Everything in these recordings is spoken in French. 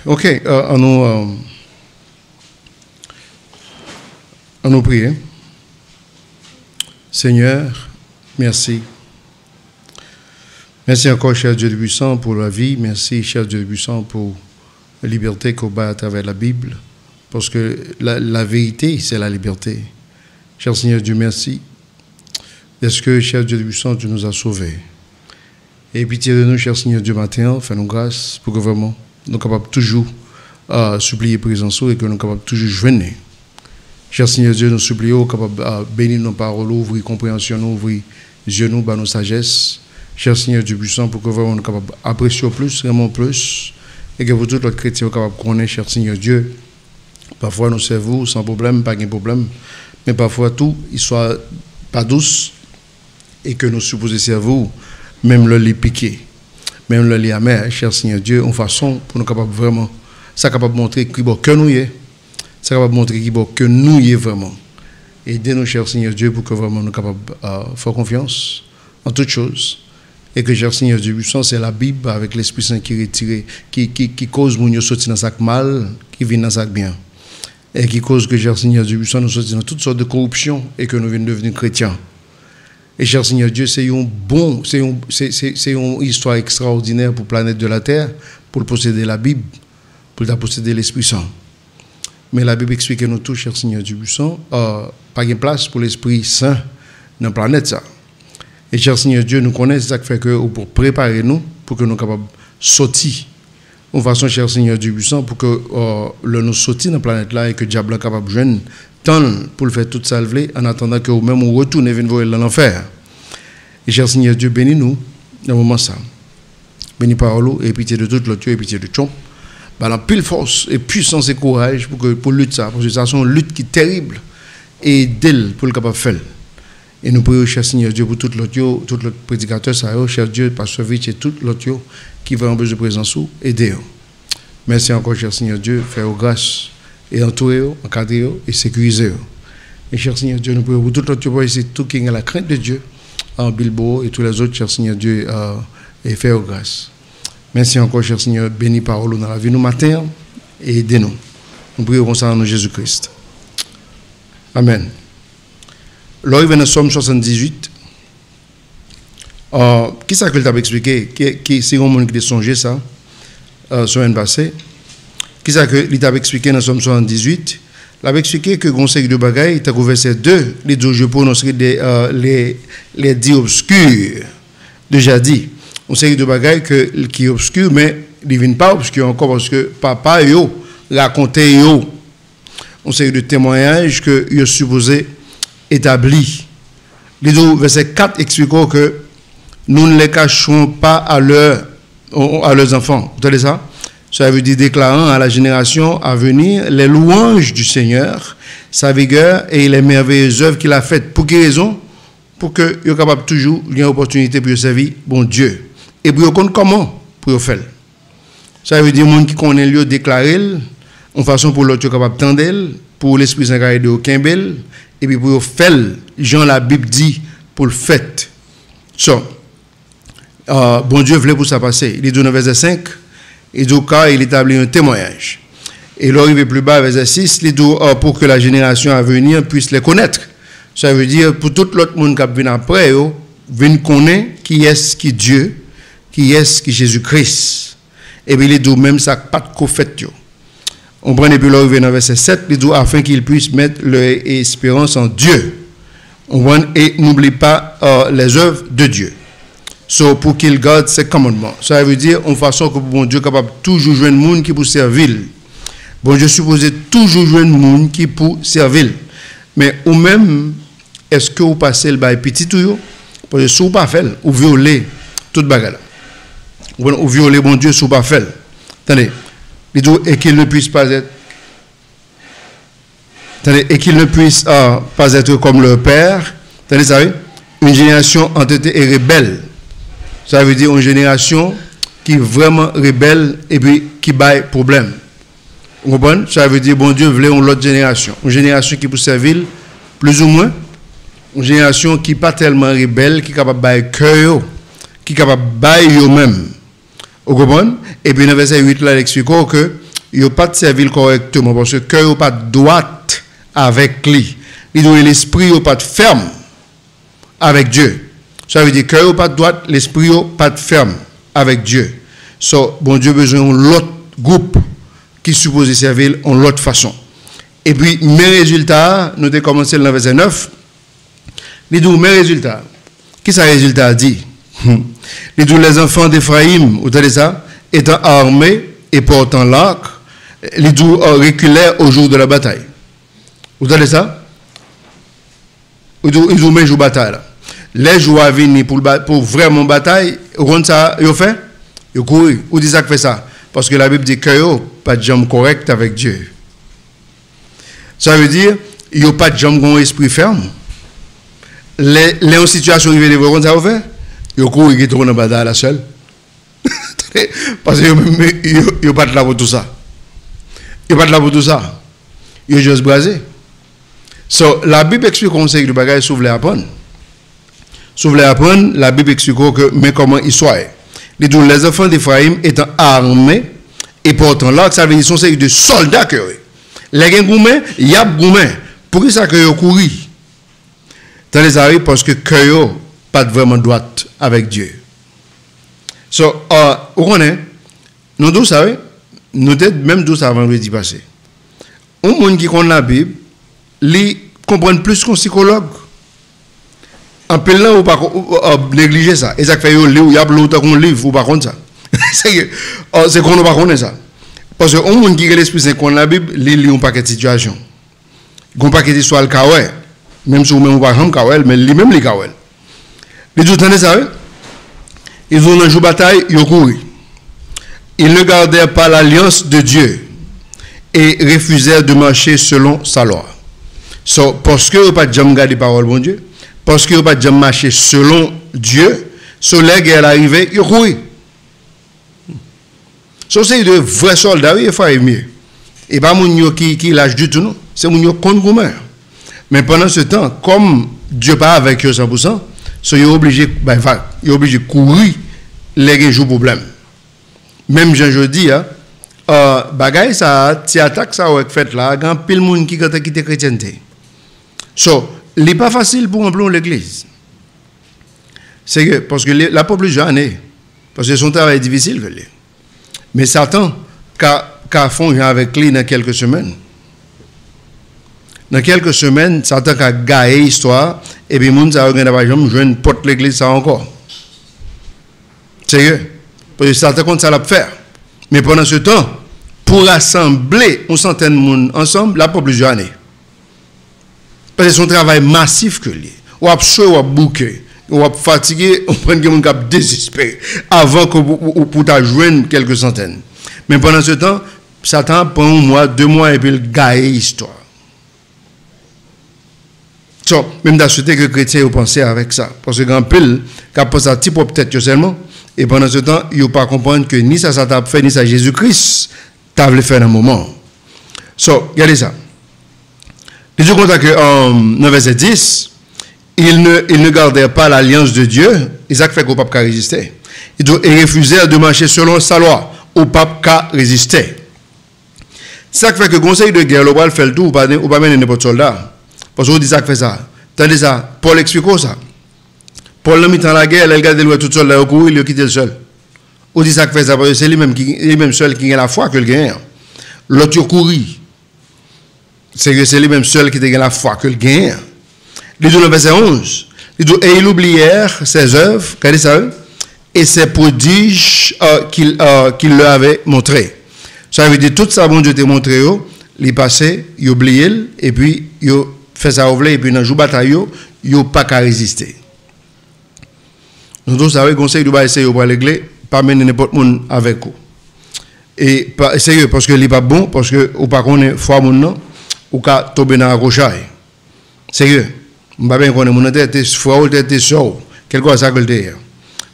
Ok, on nous prie. Seigneur, merci. Merci encore, cher Dieu Tout-Puissant, pour la vie. Merci, cher Dieu Tout-Puissant, pour la liberté qu'on bat à travers la Bible. Parce que la vérité, c'est la liberté. Cher Seigneur Dieu, merci. Est-ce que, cher Dieu Tout-Puissant, tu nous as sauvés? Et pitié de nous, cher Seigneur Dieu, matin, fais-nous grâce pour que vraiment nous sommes capables toujours supplier présence et que nous sommes capables toujours joindre. Cher Seigneur Dieu, nous supplions, capables bénir nos paroles, ouvrir compréhension, ouvrir yeux, nous, nos sagesse. Cher Seigneur Dieu puissant, pour que vraiment nous soyons capables d'apprécier plus, vraiment plus, et que vous tous les chrétiens soient capables de connaître, cher Seigneur Dieu. Parfois nous servons sans problème, pas de problème, mais parfois tout, il soit pas douce, et que nous supposons servir, même le lit piqué, même le lit amer, cher Seigneur Dieu, en façon pour nous capables vraiment, ça capable de montrer qui bon que nous y est, ça capable de montrer qui bon que nous y est vraiment. Aidez-nous, cher Seigneur Dieu, pour que vraiment nous capables de faire confiance en toutes choses. Et que, cher Seigneur Dieu, c'est la Bible avec l'Esprit Saint qui retire, qui cause que nous sortir dans sac mal, qui vient dans sac bien. Et qui cause que, cher Seigneur Dieu, nous sortir dans toutes sortes de corruption et que nous venons devenir chrétiens. Et, cher Seigneur Dieu, c'est une histoire extraordinaire pour la planète de la Terre, pour posséder la Bible, pour posséder l'Esprit Saint. Mais la Bible explique nous tous, cher Seigneur Dieu, pas de place pour l'Esprit Saint dans la planète. Ça. Et cher Seigneur Dieu, nous connaissons ça qui fait que pour préparer nous, pour que nous soyons capables de sortir. De façon, cher Seigneur Dieu puissant, pour que nous sortions dans la planète là et que le diable soit capable de joindre tant pour le faire tout salver en attendant que nous-mêmes nous retournions vers l'enfer. Et cher Seigneur Dieu, bénis-nous dans le moment ça. Bénis par l'eau et pitié de toute l'autre et pitié de tout. Dans pile force et puissance et courage pour lutter ça. Parce que ça, c'est une lutte qui est terrible. Et d'elle pour le capable de faire. Et nous prions, cher Seigneur Dieu, pour tout le prédicateur, cher Dieu, Pasteur Vich et tout l'autre qui va en besoin de présence, aidez-nous. Merci encore, cher Seigneur Dieu, faire grâce et entourer, encadrer et sécuriser. Et cher Seigneur Dieu, nous prions pour tout l'autre, ici, tout qui a la crainte de Dieu, en Bilbo et tous les autres, cher Seigneur Dieu, et faire grâce. Merci encore, cher Seigneur, bénis parole dans la vie nous matin et aidez-nous. Nous prions concernant Jésus-Christ. Amen. Là, il vient dans Somme 78. Qui ça que tu as expliqué? C'est un monde qui a songé ça, semaine passée. Qui ça que tu as expliqué dans Somme 78? Il a expliqué que le conseil de bagaille, il a verset 2, les deux je prononcerai les dits obscurs. Déjà dit. On sait de bagaille qui est obscur, mais il ne vient pas obscur encore parce que papa yo racontait yo. On sait de témoignages que il est supposé établi. Les deux verset 4 expliquent que nous ne les cachons pas à leurs enfants. Vous entendez ça? Ça veut dire déclarant à la génération à venir les louanges du Seigneur, sa vigueur et les merveilleuses œuvres qu'il a faites. Pour quelle raison? Pour que soient capable toujours une opportunité pour servir bon Dieu. Et pour connaître comment pour faire. Ça veut dire que les gens qui connaissent le déclarer, en façon pour l'autre capable d'entendre, pour l'Esprit Saint de aucun bel, et puis pour faire, Jean la Bible dit, pour le fait. So, bon Dieu voulait pour ça passer. Il dit dans verset 5, il dit il établit un témoignage. Et là, il va plus bas, verset 6, il dit pour que la génération à venir puisse les connaître. Ça veut dire pour tout l'autre monde qui vient après, vient connaître qui est qui Dieu, qui est qui Jésus-Christ. Et puis il dit même ça pas de co-fait. On prend et puis là, il vient dans verset 7, il dit afin qu'ils puissent mettre leur espérance en Dieu. On prend et n'oublie pas les œuvres de Dieu. So, pour qu'il garde ses commandements. Ça veut dire en façon que bon Dieu est capable toujours joindre monde qui pour servir. Bon Dieu supposé toujours joindre monde qui pour servir. Mais ou même est-ce que vous passez le bail petit tout parce que si vous pas fait ou violer toute bagarre. Ou violer bon Dieu si vous pas fait. Attendez. Et qu'il ne puisse pas être et qu'il ne puisse pas être comme leur père. Attendez ça oui? Une génération entêtée et rebelle. Ça veut dire une génération qui est vraiment rebelle et puis qui baille problème. Vous comprenez? Ça veut dire bon Dieu voulait une autre génération. Une génération qui peut servir plus ou moins. Une génération qui n'est pas tellement rebelle, qui est capable de bailler cœur, qui est capable de bailler eux-mêmes. Vous comprenez? Et puis dans verset 8, là, il explique que il n'a pas de servir correctement parce que le cœur n'a pas de droite avec lui. Il doit l'esprit n'a pas de ferme avec Dieu. Ça veut dire que le cœur n'a pas de droite, l'esprit n'a pas de ferme avec Dieu. So, bon Dieu a besoin d'un autre groupe qui suppose servir en l'autre façon. Et puis, mes résultats, nous avons commencé dans le verset 9. Les deux, mes résultats. Qui ça résultat dit? Les deux, les enfants d'Éphraïm, vous entendez ça? Étant armés et portant l'arc, les deux reculèrent au jour de la bataille. Vous entendez ça? Ils ont mis jour bataille là. Les jours à venir pour vraiment bataille, ça, ils ont fait? Ils ont couru. Où dit ça que fait ça? Parce que la Bible dit que pas de jambe correcte avec Dieu. Ça veut dire il n'y a pas de jambe con esprit ferme. Les en situation où ils veulent ça fait, ils ont couru et tournent en bataille la seule. Parce qu'ils n'ont pas de là pour tout ça. Ils n'ont pas de là pour tout ça. Ils ont juste brasé. So, la Bible explique qu'on sait que le bagage s'ouvre les apprendre. S'ouvre les apprendre, la Bible explique que, mais comment ils soient. Les enfants d'Éphraïm étant armés et portant l'arc, ça veut dire qu'ils sont de soldats que eux. Les gens gourmets, il y a gourmets. Pourquoi ça que ils couru? Dans les arrives parce que ils pas vraiment droite avec Dieu. So, on est, nous tous savons, nous peut-être même tous avant vendredi passé. Un monde qui connaît la Bible, ils comprennent plus qu'un psychologue. En pelant ou pas négliger ça. Et ça fait il y a longtemps qu'on livre ou pas contre ça. C'est qu'on ne pas connaître ça. Parce que un monde qui a l'esprit saint qu'on la Bible, il lit un paquet de situations. Il y a un paquet d'histoires le kawel. Même si vous même pas un kawel, mais lui même les kawel. Les deux tenez ça. Ils ont un jour bataille, ils ont couru. Ils ne gardèrent pas l'alliance de Dieu et refusèrent de marcher selon sa loi. So, parce que vous pas jamais gardé la parole de Dieu, parce que vous pas jamais marché selon Dieu, sur les guerres arrivées, ils ont couru. So, c'est de vrais soldats, il faut aimer. Et pas mon qui lâche du tout, non. C'est mon contre gourmet. Mais pendant ce temps, comme Dieu pas avec eux 100%, so, il est obligé de courir les jours problème. Même je dis, bagay ça, si attaque ça ou fait là, quand pile monde qui a quitté chrétienté. So, il n'est pas facile pour remplir l'église. C'est que, parce que la population est, parce que son travail est difficile. Mais Satan, qu'a font avec lui dans quelques semaines. Dans quelques semaines, Satan a gagné l'histoire, et puis moun ça a une porte l'église ça encore. Sérieux. Parce que Satan compte ça l'a faire. Mais pendant ce temps, pour rassembler une centaine de monde ensemble, la population est. Parce que c'est un travail massif que lui. On a souhaité, on a bouqué, on a fatigué, on prend quelqu'un qui a désespéré avant que pour joindre quelques centaines. Mais pendant ce temps, Satan prend un mois, 2 mois et puis il gagne l'histoire. So, même dans ce que les chrétiens ont pensé avec ça. Parce que quand pile, quand pense à petit peu peut-être seulement, et pendant ce temps, ils n'ont pas comprendre que ni ça t'a fait, ni ça Jésus-Christ t'a voulu faire un moment. So, regardez ça. Les deux comptent que dans verset 10, ils ne gardèrent pas l'alliance de Dieu, Isaac fait qu'au pape qu'a résisté. Ils refusèrent de marcher selon sa loi, au pape qu'a résisté. Ça fait que le conseil de guerre, le bras fait le tout, ou pas mener n'importe soldat. Parce qu'on dit ça fait ça. Tandis ça, Paul explique ça. Paul l'a mis dans la guerre, il a gardé le tout seul, il a quitté le seul. On dit ça fait ça, parce que c'est lui-même seul qui a la foi que le gagne. L'autre a couru. C'est que c'est lui-même seul qui a la foi que le gagne. Il dit dans le verset 11, il dit, et ils oublièrent ses œuvres, regardez ça, et ses prodiges qu'il leur avait montrés. Ça veut dire, tout ça, bon Dieu t'a montré, il est passé, il a oublié, et puis il a fait ça au et puis dans le jour de bataille, il n'a pas qu'à résister. Nous tous savons, le conseil de essayer de l'église, pas mener n'importe qui avec vous. Et sérieux, parce que ce n'est pas bon, parce que vous ne connaissez pas foi, ou qu'à tomber dans la rochaille. Sérieux. Je ne sais pas si mon tête est foi ou tête est sort. Quelque chose à ça que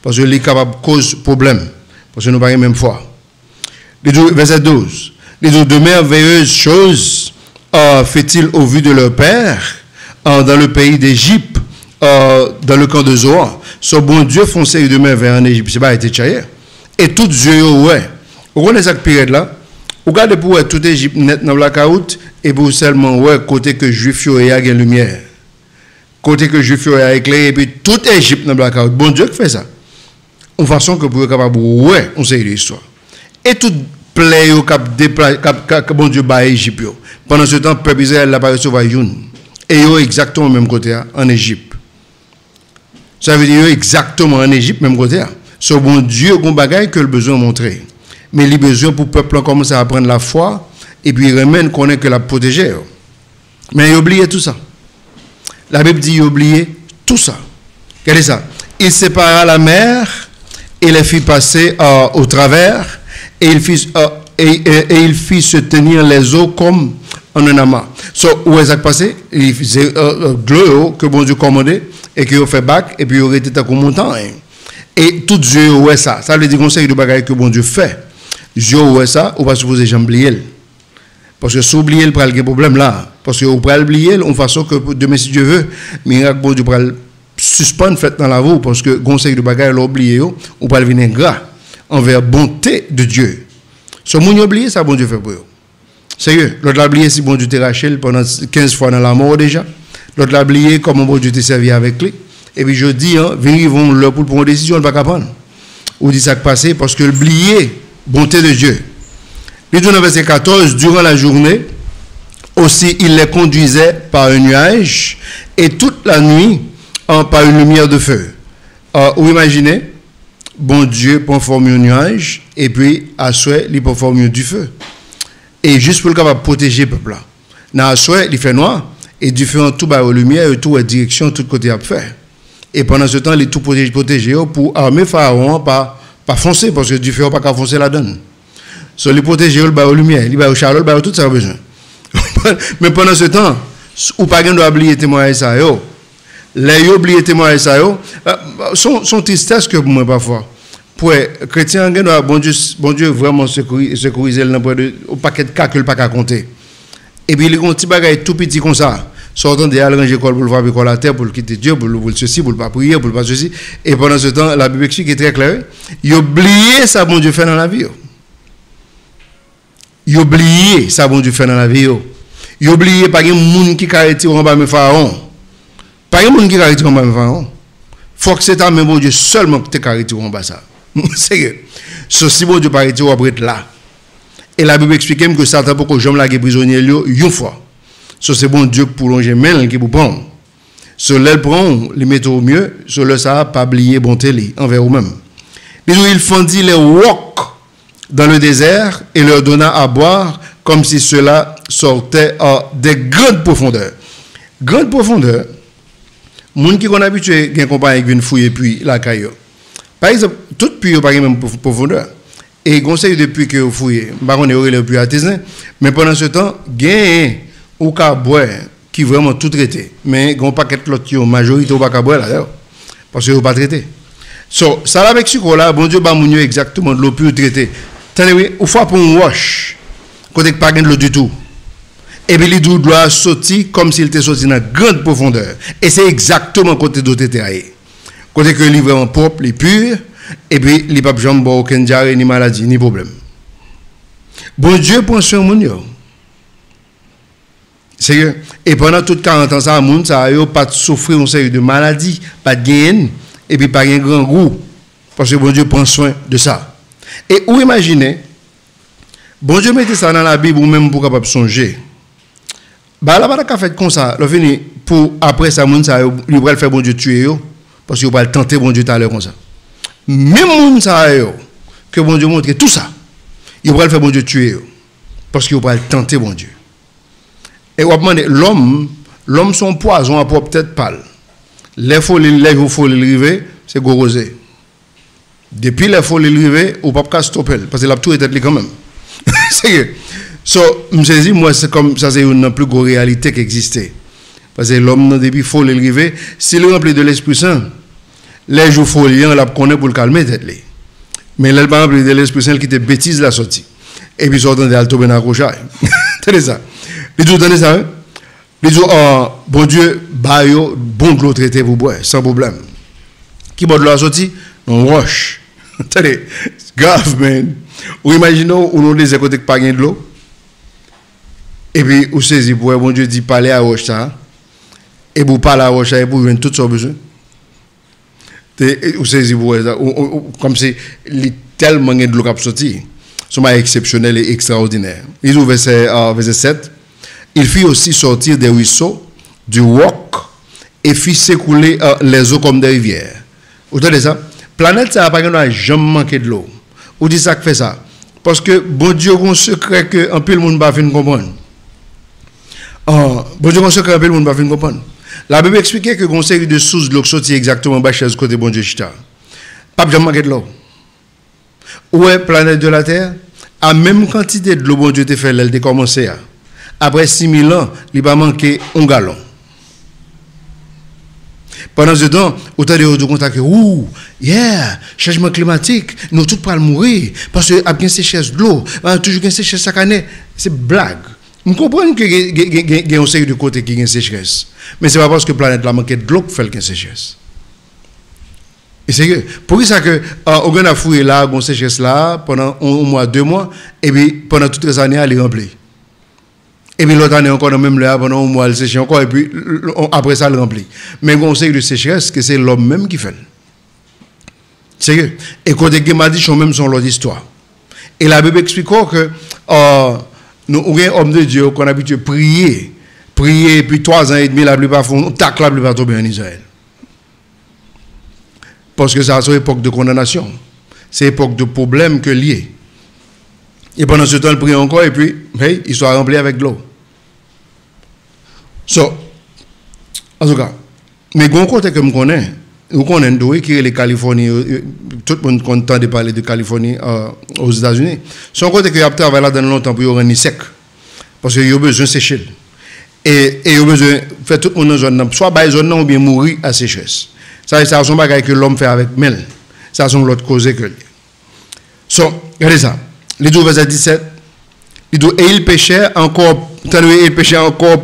parce que les capable de cause problème. Parce que nous n'avons pas la même foi. Verset 12. De merveilleuses choses fait-il au vu de leur père dans le pays d'Égypte, dans le camp de Zoan. Ce bon Dieu foncé de merveilles en Égypte. C'est pas été tchaillé. Et tout Dieu, ouais. Vous connaissez cette période là? Vous regardez pour tout Égypte net dans la caoute et pour seulement ouais côté que juif y a une lumière. Côté que juif y a éclairé et puis toute Égypte dans la caoute. Bon Dieu qui fait ça. En façon que pour être capable ouais on sait l'histoire. Et tout plaît au cap bon Dieu ba Égypte. Pendant ce temps peuple Israël l'a pas recevoir une. Et yo exactement au même côté en Égypte. Ça veut dire exactement en Égypte même côté. C'est bon Dieu qu'on bagaille que le besoin montrer. Mais les besoins pour le peuple commence à prendre la foi et puis remène connaît que la protéger. Mais il oublie tout ça. La Bible dit il oublie tout ça. Regardez ça. Il sépara la mer et les fit passer au travers et il fit se tenir les eaux comme en un amas. Où est-ce que passé? Il faisait de l'eau que bon Dieu commandait et qu'il a fait bac et puis il aurait été comme montagne. Et tout Dieu ouais ça. Ça veut dire conseil de bagaille que bon Dieu fait. Dieu ouais ça, ou pas supposer j'oublier. Parce que si vous oubliez, il prend le problème là. Parce que vous pouvez l'oublier, en façon que demain si Dieu veut, miracle bon Dieu pourra suspendre fait dans la vie parce que conseil de bagaille l'oublier ou pas le venir gras envers bonté de Dieu. Si vous oubliez ça bon Dieu fait pour vous. Sérieux, l'autre l'a oublié si bon Dieu t'a raché pendant 15 fois dans la mort déjà. L'autre l'a oublié comment bon Dieu t'a servi avec lui. Et puis je dis, venez vont leur pour prendre une décision, on ne va pas prendre. Ou dit ça qui passé parce que l'oublier, bonté de Dieu. Il dit dans verset 14, durant la journée, aussi il les conduisait par un nuage et toute la nuit par une lumière de feu. Vous imaginez, bon Dieu pour former un nuage et puis à souhait, il pour former du feu. Et juste pour le capable protéger le peuple là. Dans la souhait, il fait noir et du feu en tout bas aux lumières et tout à direction, tout côté à faire. Et pendant ce temps, il est tout protégé pour armer Pharaon pas foncer parce que du feu pas qu'à foncer la donne. So les protéger le bas aux lumières, il va au charlotte, il va tout ça besoin. Mais pendant ce temps, ou pas doit oublier témoigner ça yo. Les oublier témoigner ça yo, son tristesse que pour moi parfois. Pour chrétien doit bon Dieu vraiment sécuriser le au paquet de cas que le pas qu'à compter. Et puis il y a un petit bagage tout petit comme ça. Sortant de aller ranger pour le faire avec la terre, pour le quitter Dieu, pour le ceci, pour le pas prier, pour le pas ceci. Et pendant ce temps, la Bible explique est très claire. Il oublie ça, bon Dieu fait dans la vie. Il oublie ça, bon Dieu fait dans la vie. Il oublie pas qu'il y a un monde qui caractérise en bas de Pharaon. Pas qu'il y a un monde qui caractérise en bas de Pharaon. Faut que c'est un même bon Dieu seulement qui te caractérise en bas ça. Sérieux. Si bon Dieu caractérise après là. Et la Bible explique que Satan pour que j'aime la prisonnier une fois. C'est bon Dieu pour longer main qui vous prend. Ce l'aile prend, les mettre au mieux, ce le ça pas oublier bonté envers vous-même. Il fendit les rocs dans le désert et leur donna à boire comme si cela sortait à des grandes profondeurs. Grande profondeur, monde qui qu'on habitué gain compagnie avec une fouille et puis la caillou. Par exemple, toute puits pas même profondeur. Et conseil depuis que vous fouillez, pas on est le puits artisan, mais pendant ce temps, gain ou ka boire qui vraiment tout traité mais gon paquet l'autre qui majorité ou pas ka boire là parce que vous pas traité ça avec sucre là bon Dieu ba mounio exactement de l'eau pure traité tenez oui ou fois pour un wash côté pas gain de l'eau du tout et puis l'eau doit sortir comme s'il était sorti dans grande profondeur et c'est exactement côté d'eau tété côté que il est vraiment propre il pur et puis il pas jamais boire aucun diarrhée ni maladie ni problème bon Dieu prend soin mounio. Sérieux. Et pendant tout 40 ans, ça n'a pas souffrir une série de maladies, pas de gain, et puis pas un grand goût. Parce que bon Dieu prend soin de ça. Et vous imaginez, bon Dieu mettez ça dans la Bible ou même pour capable songer. Bah là, pas fait comme ça. Le fini, pour après ça, il va faire bon Dieu tuer, parce qu'il va tenter bon Dieu tout à l'heure comme ça. Même moun ça, que bon Dieu montre tout ça, il va faire bon Dieu tuer, parce qu'il va tenter bon Dieu. Et on demande l'homme son poison à peut-être pâle. Les folies river, c'est gorosé. Depuis les folies river, on ne peut pas stopper parce que la tout est quand même. C'est je dis moi c'est comme ça c'est une plus grosse réalité qui existait. Parce que l'homme depuis folie river, s'il est rempli de l'Esprit Saint, les jours folies on la connaît pour le calmer tête. Mais là pas rempli de l'Esprit Saint qui te bêtise la sortie. Et puis sortant de alto ben accrochage. C'est ça. Les jours donnez ça. Les jours bon Dieu bayo bon de l'eau traité pour boire sans problème. Qui boit de l'eau sortie on roche. Attendez, grave, man. Ou imaginons, ou nous les côtés qui pas de l'eau. Et puis, vous saisissez pour bon Dieu dit parler à roche ça. Et vous parlez à roche et vous avez tout son besoin. Vous saisissez pour ça. Comme c'est tellement de l'eau qui a sorti. C'est exceptionnel et extraordinaire. Ils ouvrent verset 7. Il fit aussi sortir des ruisseaux, du roc, et fit s'écouler les eaux comme des rivières. Vous entendez ça? Planète, ça n'a pas jamais manqué de l'eau. Vous dites ça que fait ça? Parce que bon Dieu a un secret que un peu le monde ne va pas comprendre. Bon Dieu a un secret que un peu le monde ne va pas comprendre. La Bible explique que conseil de sources de l'eau sortit exactement bas chez côté bon Dieu chita. Pas jamais manqué de l'eau. Où est planète de la Terre? À même quantité de l'eau bon Dieu te fait, elle a commencé à. Après 6000 ans, il va manquer un gallon. Pendant ce temps, autant de contact que, changement climatique, nous tous pas mourir, parce que y a sécheresse de l'eau, toujours une sécheresse chaque année, c'est blague. Nous comprenons qu'il y a un série de côtés qui a une sécheresse. Mais ce n'est pas parce que la planète a manqué de l'eau qu'il fait une sécheresse. Et c'est que, pour ça que, on a fouillé là, une sécheresse là, pendant un mois, 2 mois, et puis pendant toutes les années, elle est remplie. Et puis l'autre année encore, même là, pendant un mois, elle séche encore, et puis après ça, elle remplit. Mais on sait que de sécheresse, que c'est l'homme même qui fait. C'est que, et quand il m'a dit, sont même son l'autre histoire. Et la Bible explique que nous avons un homme de Dieu qu'on a habitué à prier, et puis 3 ans et demi, la plupart font, tac, la plupart tombent en Israël. Parce que ça, c'est une époque de condamnation. C'est une époque de problème que lié. Et pendant ce temps, il prie encore et puis, hey, il soit rempli avec de l'eau. En tout cas, mais bon côté que je connais, nous connaissons qui est la Californie, tout le monde est content de parler de Californie aux États-Unis. Son côté que y a travaillé là dans longtemps pour y rendre sec. Parce qu'il y a besoin de sécher. Et il y a besoin de faire tout le monde dans zone, soit dans zone ou bien mourir à sécheresse. Ça, c'est un bagage que l'homme fait avec Mel. Ça, c'est l'autre cause que. Regardez ça. Les 2 verset 17. Et il péchait encore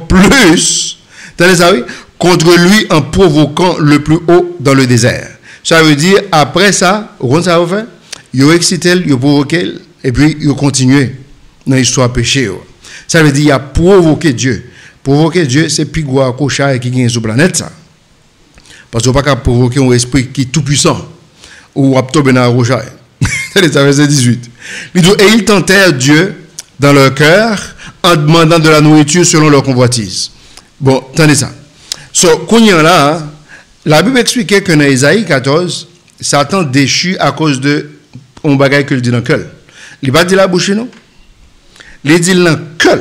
plus. Tenez ça, oui, contre lui en provoquant le plus haut dans le désert. Ça veut dire, après ça, on ça va faire, il a excité, il a provoqué, et puis il a continué dans l'histoire péché. Ça veut dire, il a provoqué Dieu. Provoquer Dieu, c'est plus gros cochard qui gagne sur la planète, ça. Parce qu'on ne peut pas provoquer un esprit qui est tout puissant, ou abtober dans la rochaille. C'est le verset 18. Et ils tentèrent Dieu dans leur cœur en demandant de la nourriture selon leur convoitise. Bon, attendez ça. Là, la Bible expliquait que dans Isaïe 14, Satan déchu à cause de un bagage qu'il dit dans le cœur. Il ne va pas dire la bouche, non? Il dit dans le cœur.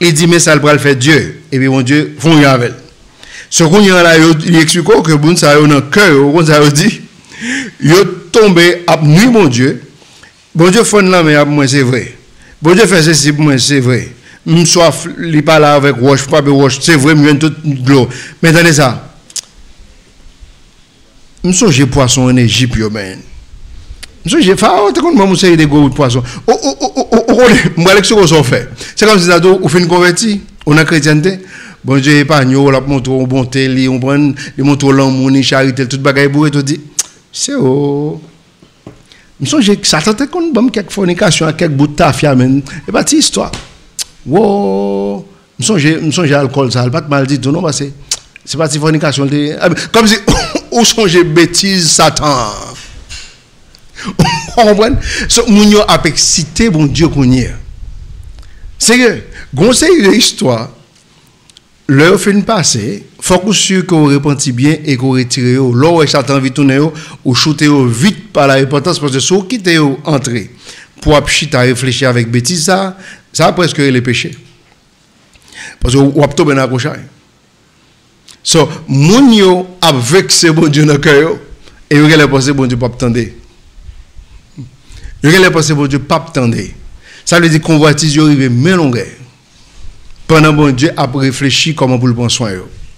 Il dit, mais ça va le faire Dieu. Et puis, mon Dieu, font y avec. Il explique que bon, ça a dans le cœur, ça a dit, il est tombé à nuit, mon Dieu. Bon Dieu fait là, mais moi, c'est vrai. Bon Dieu fait ceci pour moi, c'est vrai. Soit il parle avec roche, pas de roche, c'est vrai, mais tout de l'eau. Mais attendez ça. Je suis j'ai poisson en Égypte, man. Je suis j'ai fait, moi, je des gros poissons. C'est comme si on fait une convertie, on a chrétienté. Bon Dieu, pas nous, on montre au bon télé, on prend, il montre l'amour, il charité, tout bagaille bourré, tout dit. C'est oh. Ça tentait qu'on bombe quelques fornications, quelques bouts de tafia, mais c'est pas une histoire. Wow. Je songe alcool, ça, pas mal dit, non, c'est pas une fornication. Comme si on songe bêtise, Satan. On comprend? Moun yo a excité, bon Dieu, qu'on y est. C'est que, conseil de l'histoire, leur fin passé, il faut que sûr qu'on repentit bien et qu'on retire. L'eau et Satan vite tourner ou shooter vite par la repentance parce que si vous quittez entrer pour à réfléchir avec bêtise, ça a presque les péchés. Parce que vous avez tout bien accroché. So, moun yo avec ce bon Dieu dans le cœur et vous allez penser bon Dieu pas attendre. Vous allez penser bon Dieu pas attendre. Ça veut dire convoitise yo arrive mais longueur. Pendant bon Dieu a réfléchi comment pour le prendre soin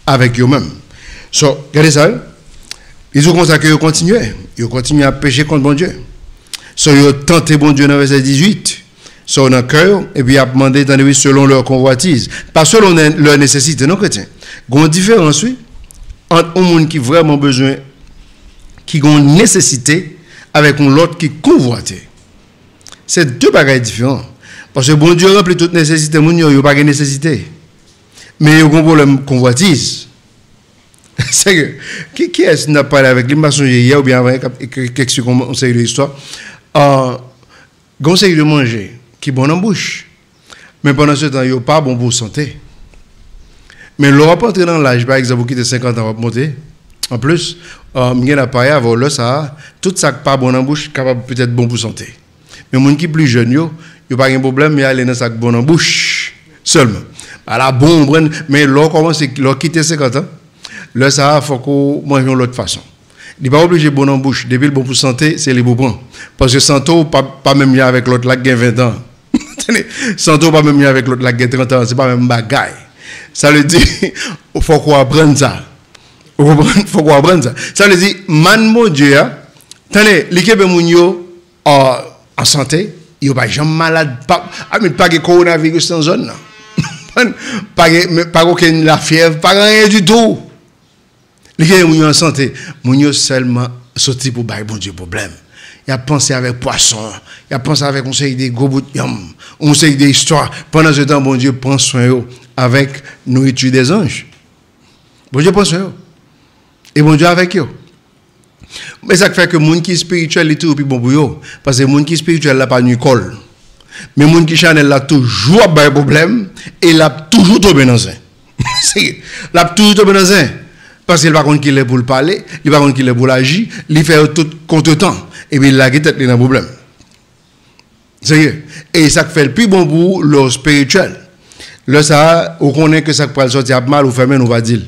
avec eux-mêmes. So, regardez ça. Ils ont consacré que ils continuaient. Ils continuent à pécher contre bon Dieu. So, ils ont tenté bon Dieu dans le verset 18. So, dans le cœur, et puis ils ont demandé selon leur convoitise. Pas selon leur nécessité, non chrétien. Il y a une différence, oui, entre un monde qui a vraiment besoin, qui a une nécessité, avec un l'autre qui convoitait. C'est deux bagages différents. Parce que bon Dieu remplit toute nécessité, il n'y a pas de nécessité. Mais il y a un problème convoitise. C'est que, qui est-ce qui n'a pas parlé avec lui? Hier ou bien avec quelques conseils de l'histoire. Conseil de manger, qui est bon en bouche. Mais pendant ce temps, il n'y a pas bon pour santé. Mais l'on va pas entrer dans l'âge, par exemple, qui est 50 ans, va monter. En plus, il y a l'appareil avant là, ça, tout ça pas bon en bouche, capable peut-être bon pour santé. Mais les gens qui sont plus jeunes, il n'y a pas de problème, mais aller dans ça bon en bouche seulement. Alors, bon, mais l'on commence, l'on quitte 50 ans, là, ça, il faut qu'on mange de l'autre façon. Il n'est pas obligé de bon en bouche. Depuis le bon pour santé, c'est les bons. Parce que santo, pas même lien avec l'autre là qui a 20 ans. Santo, pas même lien avec l'autre là qui a 30 ans, c'est pas même bagaille. Ça veut dire, il faut qu'on apprenne ça. Il faut qu'on apprenne ça. Ça veut dire, man, mon Dieu, attendez, l'équipe mounio en santé, il n'y a pas jamais malade, pas de coronavirus dans la zone. Pas aucune la fièvre, pas rien du tout. L'équipe mounio en santé, mounio seulement sorti pour bailler bon Dieu problème. Il a pensé avec poisson, il a pensé avec conseil des gros bouts de yam, conseil des histoires. Pendant ce temps, bon Dieu prend soin avec nourriture des anges. Bon Dieu prend soin. Et bon Dieu avec eux. Mais ça fait que les gens qui sont spirituels, ils sont plus bon pour eux. Parce que les gens qui sont spirituels, ils n'ont pas de col. Mais les gens qui chanel, ils ont toujours un problème et ils ont toujours tombé dans un. Ils ont toujours tombé dans un. Parce qu'il ne sait pas qu'il est pour le parler, il ne sait pas qu'il est pour l'agir, il fait tout contre-temps. Et puis il a tête dans un problème. C'est et ça fait le plus bon pour le spirituel. Là, ça, on connaît que ça peut sortir mal ou fermer, on va dire.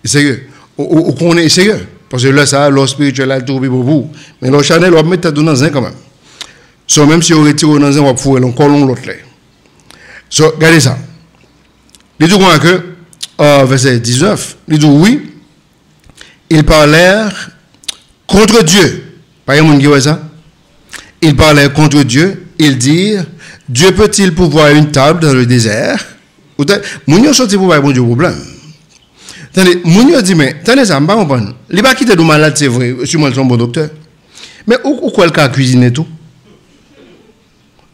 Sérieux. On connaît sérieux. Parce que là, ça, le spirituel est tout pour vous. Mais le chanel, on va mettre dans un quand même. So, même si on retire dans un, on va fouiller l'on colon l'autre. So, regardez ça. Il dit que, verset 19, il dit oui, ils parlèrent contre Dieu. Pas un monde qui voit ça. Ils parlèrent contre Dieu. Ils dirent, Dieu peut-il pouvoir une table dans le désert? Mounio sorti pour voir bon Dieu problème. Attendez, Mounio dit, mais, attendez ça, je ne comprends pas. Il ne va pas quitter de malade, c'est vrai, sûrement son bon docteur. Mais où quoi le cas cuisiner tout?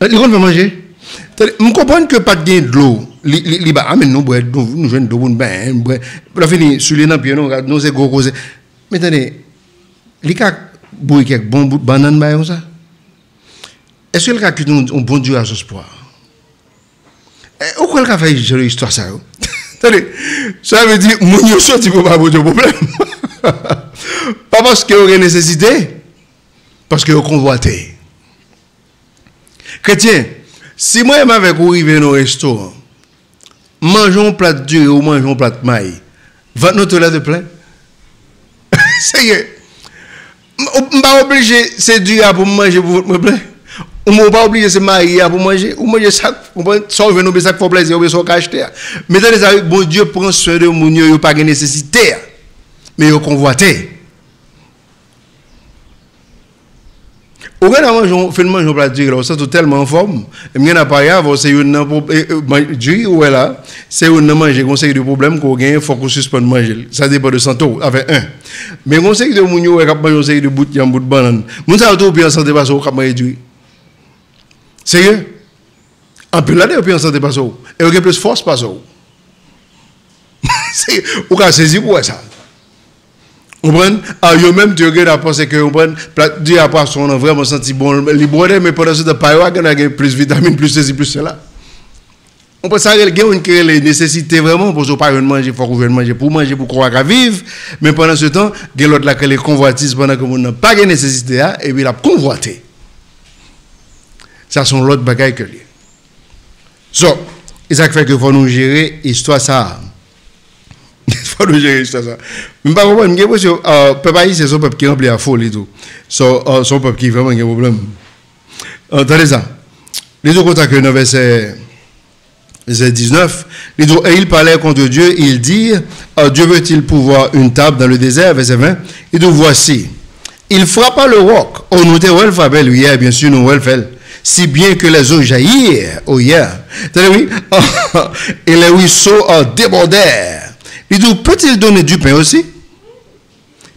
Il va manger. Je comprends que pas de l'eau. Il va amener nous, nous jouons de l'eau, pour la finir, sur les nappes, nous, c'est gros cause. Mais attendez, il y a bon bout de banane, ça? Est-ce que le cas que nous, on bon Dieu à ce espoir? Où quoi le cas fait l'histoire ça? Attendez, ça veut dire, mon Dieu sorti pour pas de problème. Pas parce qu'il y aurait nécessité, parce qu'il y a convoité. Chrétien, si moi je avec vous arriver dans un restaurant, mangeons un plat de Dieu ou mangeons un plat de maïs, va notre lait de plein. C'est on ne pas obligé c'est Dieu pour manger pour votre plaît. On ne pas obligé c'est Marie pour manger. Ou manger ça, ça veut nous ça pour plaisir, ou ça acheter. Mais ça bon Dieu prend soin de mon Dieu, il pas de nécessité. Mais il convoité. Au fait manger un plat de Dieu, là, ça est tellement en forme. Et bien après, c'est une Dieu ou là, c'est une manger, conseil de problème qu'on gagne, il faut qu'on suspende manger. Ça dépend de santé, avec un. Mais conseil de mounio, il y a conseil de bout de banane. Moun ça tout bien santé parce qu'on manger du. Sérieux? En plus là, bien santé parce qu'on. Et on a plus force parce qu'on. On a saisi pour ça. Vous comprenez? Yo même tu regardes penser que vous comprenez Dieu a pas son vraiment senti bon libéré mais pendant ce temps pas y plus vitamine plus ceci plus cela. On peut ça une créer les nécessités vraiment pour pas manger faut qu'on manger pour croire à vivre mais pendant ce temps il y a l'autre là que les convoitises pendant que on n'a pas de nécessité et puis la convoiter. Ça sont l'autre bagaille que lui. So, ça fait que faut nous gérer histoire ça. Il faut nous gérer ça. Je ne sais pas pourquoi, le peuple c'est son peuple qui remplit à folie et tout. Son peuple qui vraiment a un problème. Attendez ça. Les deux contacts que dans verset 19, et il parlait contre Dieu, il dit, Dieu veut-il pouvoir une table dans le désert, verset 20, et donc voici, il frappa le roc, on nous dit, ouais, frappait hier, bien sûr, nous, fait, si bien que les eaux jaillirent, oh hier, oui, et les ruisseaux débordèrent. Il dit, peut-il donner du pain aussi?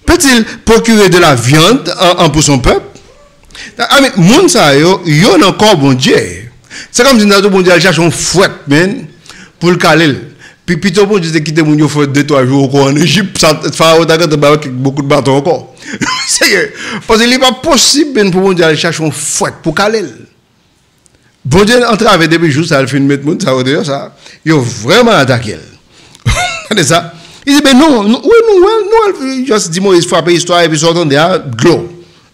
Peut-il procurer de la viande pour son peuple? Ah, mais, moun sa yo, yon encore bon Dieu. C'est comme si nous avons bon Dieu, cherche un fouet, men, pour le caler. Puis, plutôt bon Dieu, quitter mon Dieu, faut 2-3 jours encore en Égypte, ça fait beaucoup de bâtons encore. C'est parce qu'il n'est pas possible pour bon Dieu aller chercher un fouet pour caler. Bon Dieu, entre avec des jours, ça a fait une mettre moun, ça va dire ça. Il a vraiment attaqué. Regardez ça. Il dit, ben non, nous, juste dis-moi, il faut frapper l'histoire et puis sortant de là, de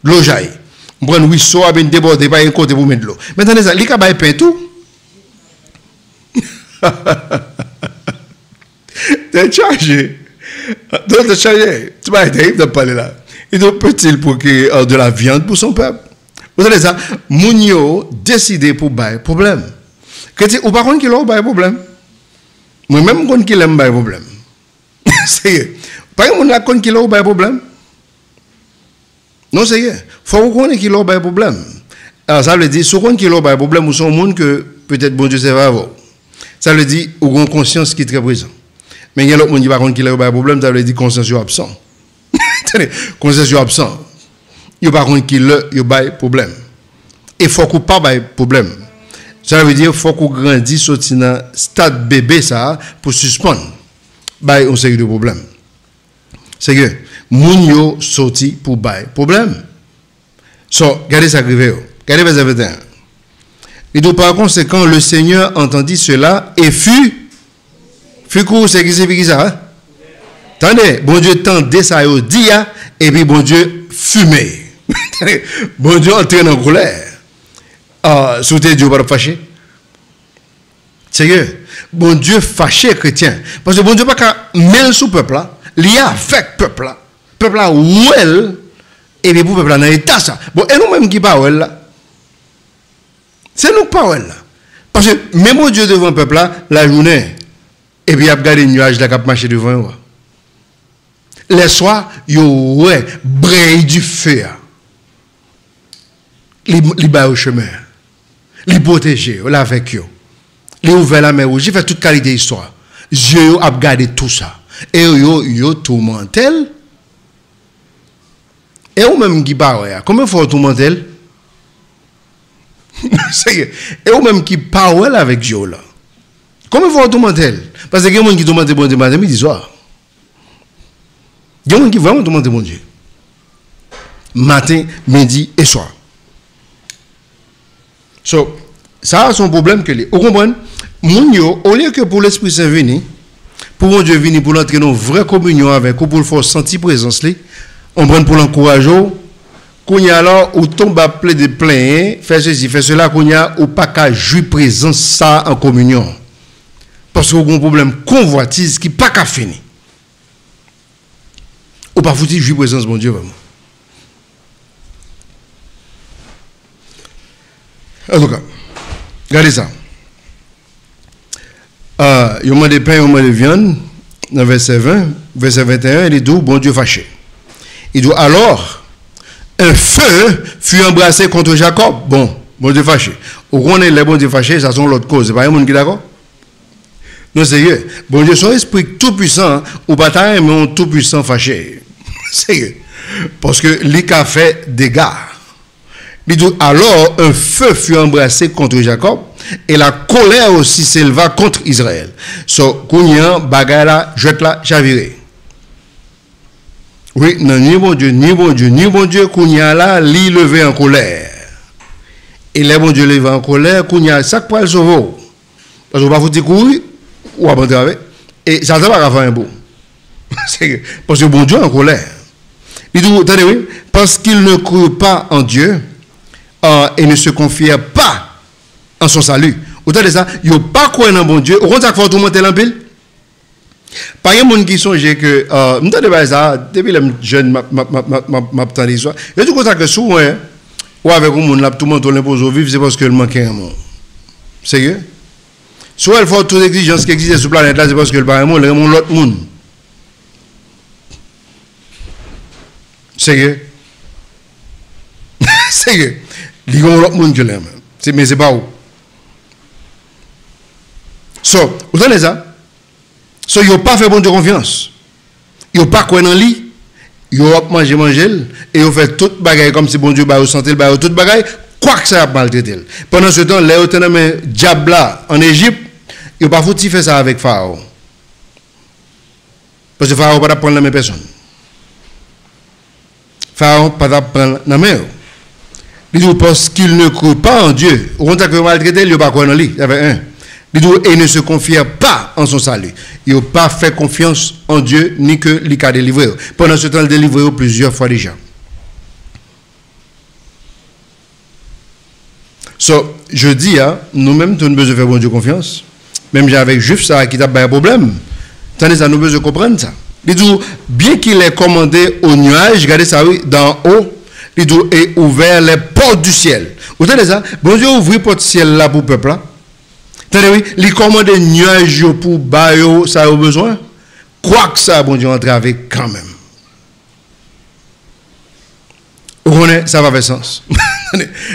l'eau jaillit. On prend un ruisseau, on déborde, pas un côté pour mettre de l'eau. Maintenant, ça, il y a un pain tout. T'es chargé. Donc, t'es chargé. Tu vas être de parler là. Il doit peut-il pour que de la viande pour son peuple. Vous savez ça, Mounio décidé pour bailler problème. Ou par contre, qu'il a un problème. Moi-même, quand il a un problème. C'est pas un monde qui a un problème. Non, c'est vrai. Il faut qu'on ait qu'il a un problème. Alors, ça veut dire, si on a un problème, ou son monde que peut-être bon Dieu, c'est va avoir. Ça veut dire, ou une conscience qui est très présente. Mais il y a l'autre monde qui va contre qu'il a un problème, ça veut dire conscience absent. Conscience absent. Il n'y a pas contre qu'il a un problème. Et il faut qu'on pas un problème. Ça veut dire qu'il faut qu'on grandisse sortir dans le stade bébé ça pour suspendre. On série de problèmes. C'est que Mounio sorti pour bail problème. So, regardez ça arrivé. Regardez verset 21. Et donc par conséquent, le Seigneur entendit cela et fut court, c'est qui c'est ça? Hein? Attendez, bon Dieu tendait ça au dia et puis bon Dieu fumait. Bon Dieu entraîne en colère. Souhaitez Dieu pas fâché. Sérieux? Bon Dieu fâché chrétien. Parce que bon Dieu pas qu'à mêler sous peuple là, il a avec peuple là. Peuple là, well, et puis pour peuple là, dans l'état ça. Bon, et nous-mêmes qui parlons là, c'est nous qui parlons là. Parce que même au Dieu devant le peuple là, la journée, et puis il y a regardé les nuages là qui marché devant eux. Les soirs, il y a braille du feu. Il bat au chemin. Il protège, il avec eux. Il ouvert la main rouge, il fait toute qualité d'histoire. Dieu a regardé tout ça. Et il tourmenté. Et ou même qui parle, comment faut tourmenter? Et ou même qui parle avec Dieu là. Comment faut tourmenter? Parce que il y a des gens qui tourmentent bon Dieu matin, midi, soir. Il y a des gens qui vraiment tourmentent bon Dieu. Matin, midi et soir. So, ça a son problème que les. Vous comprenez? Mounio, au lieu que pour l'Esprit Saint venir, pour mon Dieu venir pour entrer dans une vraie communion avec vous, pour le faire sentir présence, on prend pour l'encourager, qu'on y a là, ou tombe à plein de plein, fait ceci, fait cela, qu'on y a, ou pas qu'à jouir présence ça en communion. Parce qu'on a un problème convoitise qui pas qu'à finir. Ou pas faut-il jouir présence, mon Dieu, vraiment. En tout cas, regardez ça. Il y a des pains, il y a des viandes, dans verset 20, verset 21, il dit, bon Dieu fâché. Il dit, alors, un feu fut embrassé contre Jacob. Bon Dieu fâché. Au qu'on est les bon Dieu fâché, ça sont l'autre cause. C'est pas un monde qui est d'accord? Non, sérieux. Bon Dieu, son esprit tout puissant, ou bataille, mais un tout puissant fâché. Sérieux. Parce que lui a fait des dégâts. Il dit, alors, un feu fut embrassé contre Jacob, et la colère aussi s'éleva contre Israël. So, Kounyan, Bagala, Jetla, Chaviré. Oui, non, ni bon Dieu, Kounyan là, l'y levé en colère. Et les bon Dieu levé en colère, Kounyan, ça pour le sauver. Parce qu'on va foutre courir, ou abandonner avec, et ça ne va pas faire un bout. Parce que bon Dieu en colère. Il dit, attendez, oui, parce qu'il ne crut pas en Dieu, et ne se confiait pas en son salut. Autant de ça, il n'y a pas quoi dans bon Dieu. Au contraire, il faut tout monter l'empile. Par exemple, il y a des gens qui songent que, je ne ça, depuis les jeunes, je l'histoire. Il y a tout ça que souvent, ou avec un monde, tout le monde l'impose au vivre, c'est parce qu'il manque un monde. Sérieux? Soit il faut toute exigence qui existe sur la planète là, c'est parce que le monde, il monde l'autre monde. Sérieux? Sérieux? Il y a l'autre monde que l'aime. Mais c'est pas où. So, vous entendez ça? So, il n'y a pas fait bon de confiance. Il n'y a pas quoi dans lui. Ils ont mangé, et ils ont fait toute bagaille comme si bon Dieu va santé, toute bagaille, quoi que ça a maltraité. Pendant ce temps, les autonomes diable là en Égypte, ils n'ont pas foutu faire ça avec Pharaon. Parce que Pharaon ne va pas prendre la même personne. Pharaon ne va pas prendre la même. Il dit parce qu'il ne croit pas en Dieu. Au contraire que maltraité, il n'y a pas quoi dans lui. Il y avait un. Il dit et ne se confie pas en son salut. Il n'a pas fait confiance en Dieu ni que lui a délivré. Pendant ce temps, il a délivré plusieurs fois déjà. So, je dis, nous-mêmes, nous avons besoin de faire bon Dieu confiance. Même avec Juif, ça qui a un problème. Tandis que nous avons besoin de comprendre ça. Il dit, bien qu'il ait commandé au nuage, regardez ça, oui, d'en haut, il dit, et ouvert les portes du ciel. Vous entendez ça? Bon Dieu ouvre les portes du ciel là pour le peuple là. Attendez, oui, il commande des nuages pour bailler, ça a besoin. Quoi que ça, bon Dieu, entre avec quand même. Vous connaissez, ça va faire sens.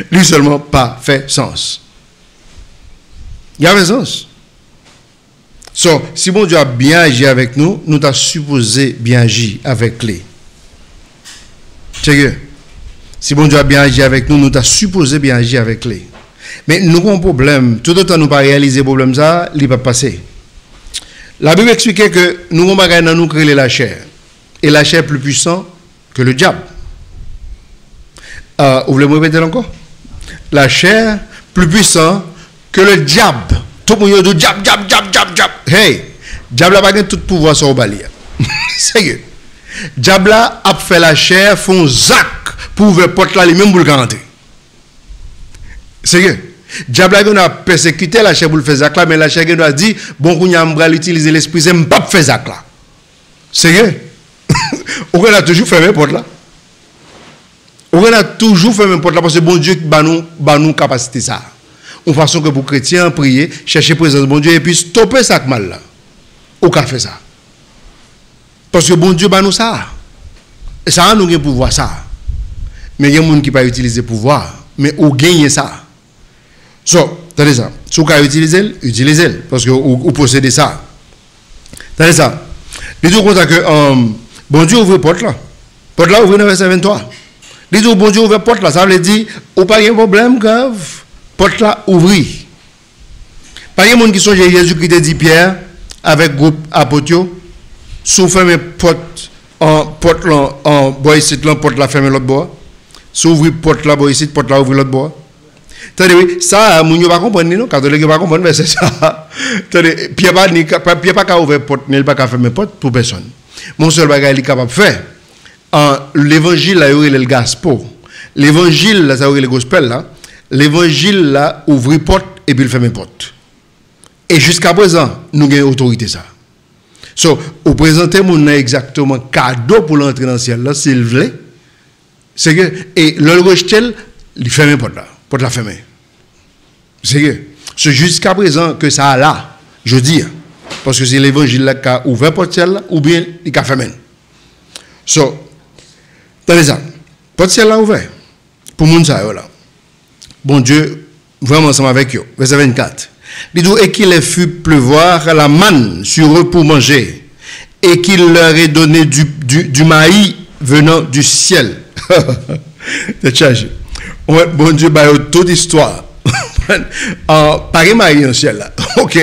Lui seulement pas fait sens. Il y a fait sens. So, si bon Dieu a bien agi avec nous, nous t'as supposé bien agir avec lui. Sérieux. Si bon Dieu a bien agi avec nous, nous t'as supposé bien agir avec lui. Mais nous avons un problème. Tout le temps, nous ne pas réaliser le problème, ça, il ne va pas passer. La Bible explique que nous avons nous créer la chair. Et la chair est plus puissante que le diable. Vous voulez me répéter encore? La chair plus puissante que le diable. Tout le monde dit diable. Hey, diable n'a pas tout pouvoir sur le balier. Sérieux. Diable a fait la chair, font zac pour ouvrir porte là, les mêmes pour le rentrer. Sérieux. Diable a persécuté la chair pour le faire zac là, mais la chair a dit bon, qu'on a utiliser l'esprit, c'est pas faire zac là. Sérieux. On a toujours fermé porte là. On a toujours fermé porte là parce que bon Dieu ba nous capacité ça. Une façon que pour chrétiens prier, chercher présence de bon Dieu et puis stopper ça mal là. Ou qu'a fait ça. Parce que bon Dieu ba nous ça. Et ça nous gagne pouvoir ça. Mais il y a des gens qui pas utiliser pouvoir, mais ou gagner ça. So, attendez ça. Si vous pouvez utiliser, utilisez-le parce que vous possédez ça. Attendez ça. Les deux comptes que bon Dieu ouvre porte là. Porte là ouvre dans verset 23. Les deux bon Dieu ouvre porte là, ça veut dire ou pas un problème grave. Porte là ouvri. Pas de monde qui songe Jésus qui te dit Pierre avec groupe apôtre sous fermer porte en bois ici là porte là fermer l'autre bois. Sous ouvrir porte là bois ici porte là ouvrir l'autre bois. Attendez oui, ça moun yo pas comprendre non, catholique pas comprendre mais c'est ça. Attendez Pierre pas ka ouvrir porte, il pas ka fermer porte pour personne. Mon seul bagage il est capable faire l'évangile là il le gospel. L'évangile là ça le gospel là. L'évangile là ouvre porte et puis il ferme porte. Et jusqu'à présent, nous avons autorité ça. So, vous présentez mon exactement cadeau pour l'entrée dans le ciel là, s'il veut. C'est que et le rejetel, il ferme porte là, porte la ferme. C'est que c'est jusqu'à présent que ça là, je dis parce que c'est l'évangile là qui a ouvert porte ciel là ou bien il a fermé. So, attendez ça. Porte ciel là ouvert pour moun ça là. Bon Dieu, vraiment ensemble avec eux. Verset 24. Il dit, et qu'il ait fait pleuvoir la manne sur eux pour manger, et qu'il leur ait donné du maïs venant du ciel. C'est chargé. Bon Dieu, bah, toute histoire. Pareil maïs dans le ciel là. Ok.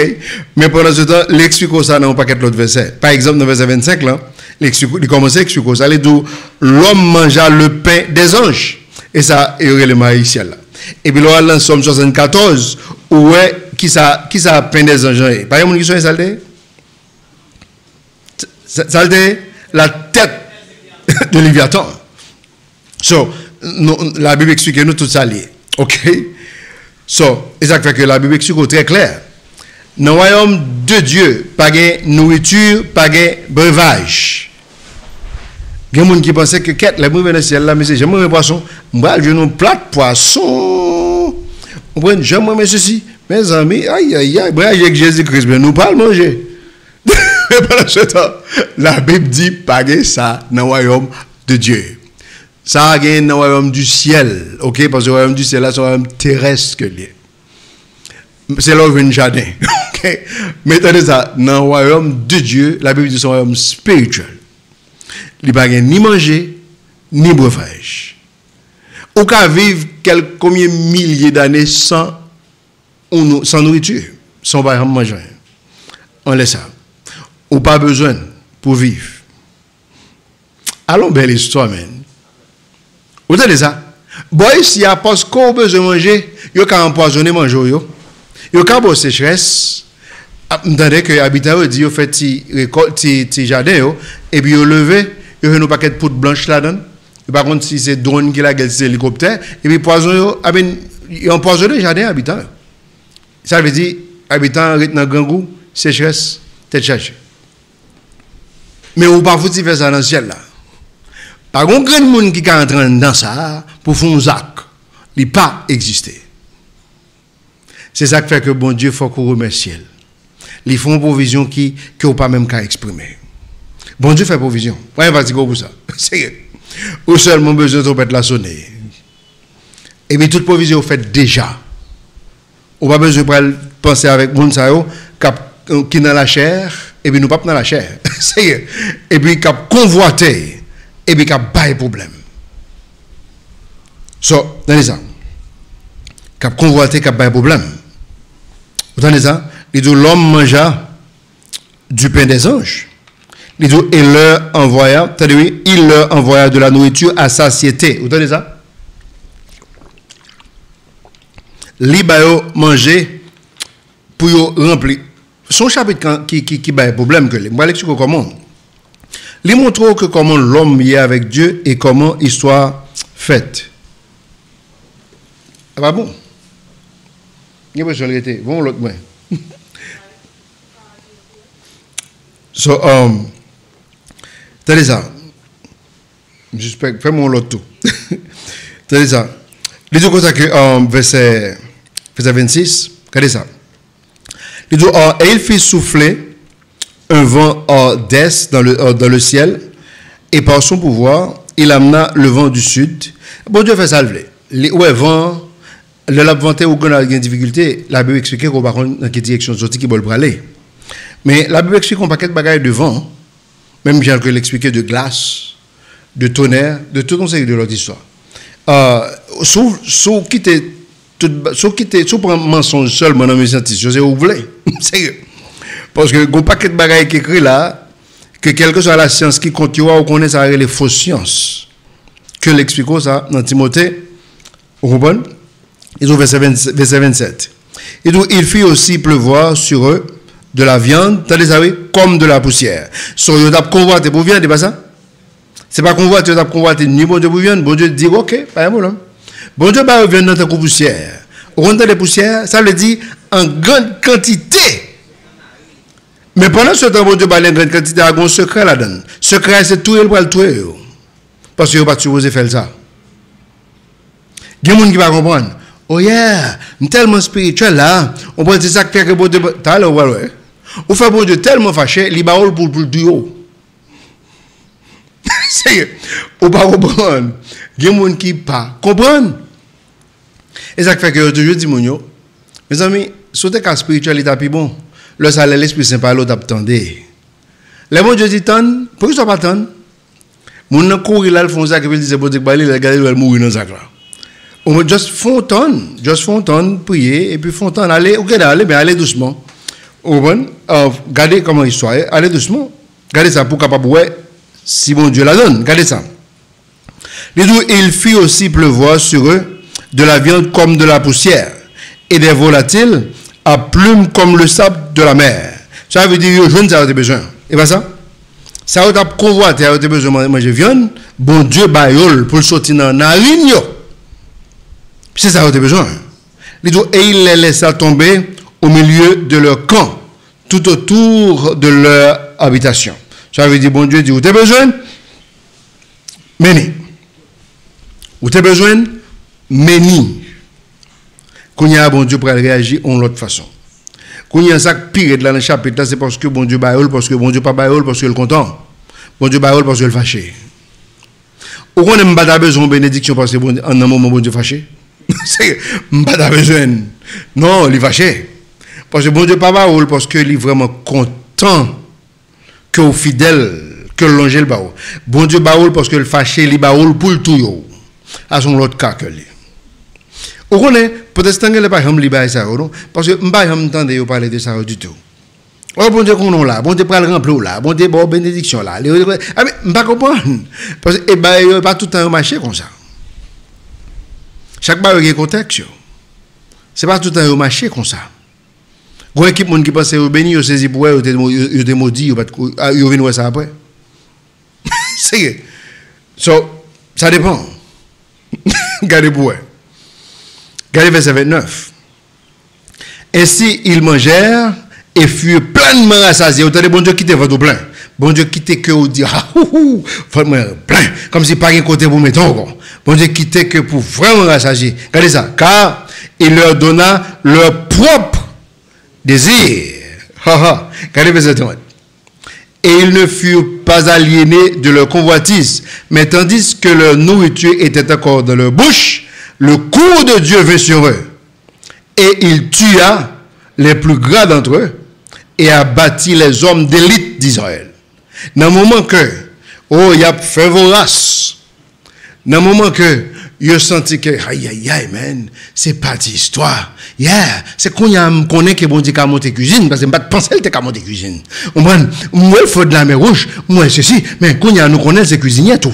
Mais pendant ce temps, il explique ça dans un paquet de l'autre verset. Par exemple, dans le verset 25, là, il commence à expliquer ça. Il dit, l'homme mangea le pain des anges. Et ça, il y aurait le maïs ciel là. Et puis là, dans Somme 74, où est qui ça peint des anges? Par exemple, qui sont saletés? Saleté, la tête de Léviathan. So, la Bible explique nous tout ça lié. Ok? So, et ça fait que la Bible explique très clair. Dans le royaume de Dieu, pas de nourriture, pas de breuvage. Il y a des gens qui pensaient que les mauvais dans le ciel là, mais c'est j'aime mes poissons. Moi, je n'ai plat de poisson. J'aime ceci. Mes amis, aïe, moi, avec Jésus-Christ, mais nous pas le manger. Mais pendant ce temps, la Bible dit pas ça dans le royaume de Dieu. Ça a gagné dans le royaume du ciel. Ok? Parce que le royaume du ciel là, c'est un royaume terrestre. C'est là où vient le jardin. Ok? Mais attendez ça, dans le royaume de Dieu, la Bible dit c'est un royaume spirituel. Il n'y a pas ni manger, ni breuvage. Ou qu'à vivre combien de milliers d'années sans nourriture, sans manger. On laisse ça. Ou pas besoin pour vivre. Allons, belle histoire, man. Vous entendez ça? Boy, si à parce qu'on a besoin de manger, il y a empoisonner manger, il y a une sécheresse. Vous entendez que les habitants disent qu'ils fait des jardins, et puis ils levé, ils ont un paquet de poudre blanche là-dedans. Par contre, si c'est drone qui l'a gagné, c'est hélicoptère, et puis poison, ils ont empoisonné les jardins habitants. Ça veut dire, habitants restent dans le grand goût, sécheresse, tête chargée. Mais on ne peut pas faire ça dans le ciel là. Par contre, grand monde qui est en train dans ça, pour faire un zac, il n'a pas existé. C'est ça qui fait que bon Dieu, il faut qu'on remercie. Ils font une provision qui n'a pas même qu'à exprimer. Bon Dieu fait provision. Ouais, vas-y, go pour ça. Sérieux. Ou seulement besoin de trompette la sonner. Et puis toute provision fait déjà. On n'a pas besoin de penser avec moun sa yo qui dans la chair, et puis nous pas dans la chair. Sérieux. Et puis qui convoité, et puis qui a pas de problème. So, dans ça. Qui a convoité, qui a pas de problème. Vous entendez ça? Il dit l'homme mangea du pain des anges. Il dit il leur envoya de la nourriture à satiété. Vous entendez ça? Li ba yo manger pour yo remplir. Son chapitre qui ba problème que les. Moi l'explique comment. Li montre que comment l'homme y est avec Dieu et comment histoire faite. Ah bah bon. Il y a besoin de l'été. Bon l'autre moins. So, tenez ça. J'espère, fais-moi l'autre tout. Tenez ça. Les deux comme que verset 26, regardez ça. Les deux, et il fit souffler un vent d'est dans le ciel, et par son pouvoir, il amena le vent du sud. Bon Dieu fait ça le ouais, vent, le l'abventé ou qu'on a une difficulté, la Bible explique qu'on va dans quelle direction sortie qui veut aller. Mais la Bible explique qu'on paquet de bagailles de vent, même j'ai l'expliqué de glace, de tonnerre, de tout conseil de l'autre histoire. Sous prendre mensonge seulement dans mes scientifiques, c'est où vous voulez. Sérieux. Parce que un paquet de bagailles qui écrit là, que quelle que soit la science qui continue, on connaît ça les fausses sciences. Que l'explique ça dans Timothée, vous comprenez? Ils ont verset 27. Et donc, il fit aussi pleuvoir sur eux de la viande, comme de la poussière. Sur eux, ils convoité pour viande, c'est pas ça? C'est pas convoité, ils ont convoité ni bon Dieu pour viande, bon Dieu dit, ok, pas de problème. Bon Dieu va venir dans ta poussière. Au compte des poussières, ça veut dire en grande quantité. Mais pendant ce temps, bon Dieu va en grande quantité, il y a un secret là-dedans. Secret, c'est tout, il va le tuer. Parce qu'il ne va pas supposer faire ça. Il y a des gens qui vont comprendre. Oh yeah, tellement spirituel là, on peut dire ça que fait que bon Dieu, t'as le ouais. On fait bon Dieu tellement fâché, il va pour le duo. C'est, on pas comprendre. Il y a des gens qui ne pas comprendre. Et ça fait que je toujours dis, mes amis, si tu as spiritualité plus bon, le salaire, l'esprit sympa, l'autre attendez. Les bons Dieu disent, pourquoi ça pas tant? Mon nan courir là, le font ça, qui veut dire, bon Dieu, il a gardé, il mourir dans ça. On juste fontaine, prier, et puis fontaine, aller, ok, aller, mais aller doucement. Regardez comment il soit, allez doucement. Regardez ça pour capable, ouais, si bon Dieu la donne, regardez ça. Il fit aussi pleuvoir sur eux de la viande comme de la poussière, et des volatiles à plumes comme le sable de la mer. Ça veut dire que je ne sais besoin. Et pas ça? Ça veut dire convoiter, ça veut dire besoin de manger viande, bon Dieu baïol pour sortir dans la narine. C'est ça que tu as besoin. Et il les laissa tomber au milieu de leur camp, tout autour de leur habitation. Ça veut dire, bon Dieu dit, où tu as besoin? Meni. Où tu as besoin? Meni. Quand il y a bon Dieu pour réagir en l'autre façon. Quand il y a un sac pire dans le chapitre, c'est parce que bon Dieu baïol, parce que bon Dieu pas baïol, parce qu'il est content. Bon Dieu baïol, parce qu'il est fâché. Ou qu'on n'aime pas besoin de bénédiction parce que en un moment, bon Dieu fâché. C'est pas besoin. Non, il est fâché. Parce que bon Dieu pas baïol, parce qu'il est vraiment content que aux fidèles que le longer le baoul. Bon Dieu baoul parce que le fâché li baoul pour le tout. À son autre cas que lui. Vous connaissez, protestant ne pas hum liba ça parce que m'pas hum tendre parler de ça du tout. Oh bon Dieu qu'on là, bon Dieu pral remplir là, bon Dieu bon bénédiction là. Ah mais m'pas comprendre parce que ben pas tout le temps marché comme ça. Chaque bail a un contexte. C'est pas tout le temps marché comme ça. Une équipe qui pense au béni, au saisi pour eux, au te maudit, au venir ça après. C'est ça dépend. Regardez pour eux. Regardez verset 29. Ainsi ils mangèrent et furent pleinement rassasiés. Vous avez bon Dieu quitter votre plein. Bon Dieu quitter que vous dites, ah, plein. Comme si pas un côté pour mettre encore. Bon Dieu quitter que pour vraiment rassasier. Regardez ça. Car il leur donna leur propre désir. Regardez verset 30. Et ils ne furent pas aliénés de leur convoitise. Mais tandis que leur nourriture était encore dans leur bouche, le coup de Dieu vint sur eux. Et il tua les plus grands d'entre eux et abattit les hommes d'élite d'Israël. Dans le moment que, oh, il y a fait vorace. Dans le moment que, il a senti que, aïe, man, c'est pas d'histoire. Yeah, c'est qu'on y a connaît que bon Dieu a monté cuisine, parce que je ne pas penser qu'il a monté cuisine. Moi, il faut de la mer rouge, moi, ceci, mais qu'on y a nous connaît, c'est cuisinier tout.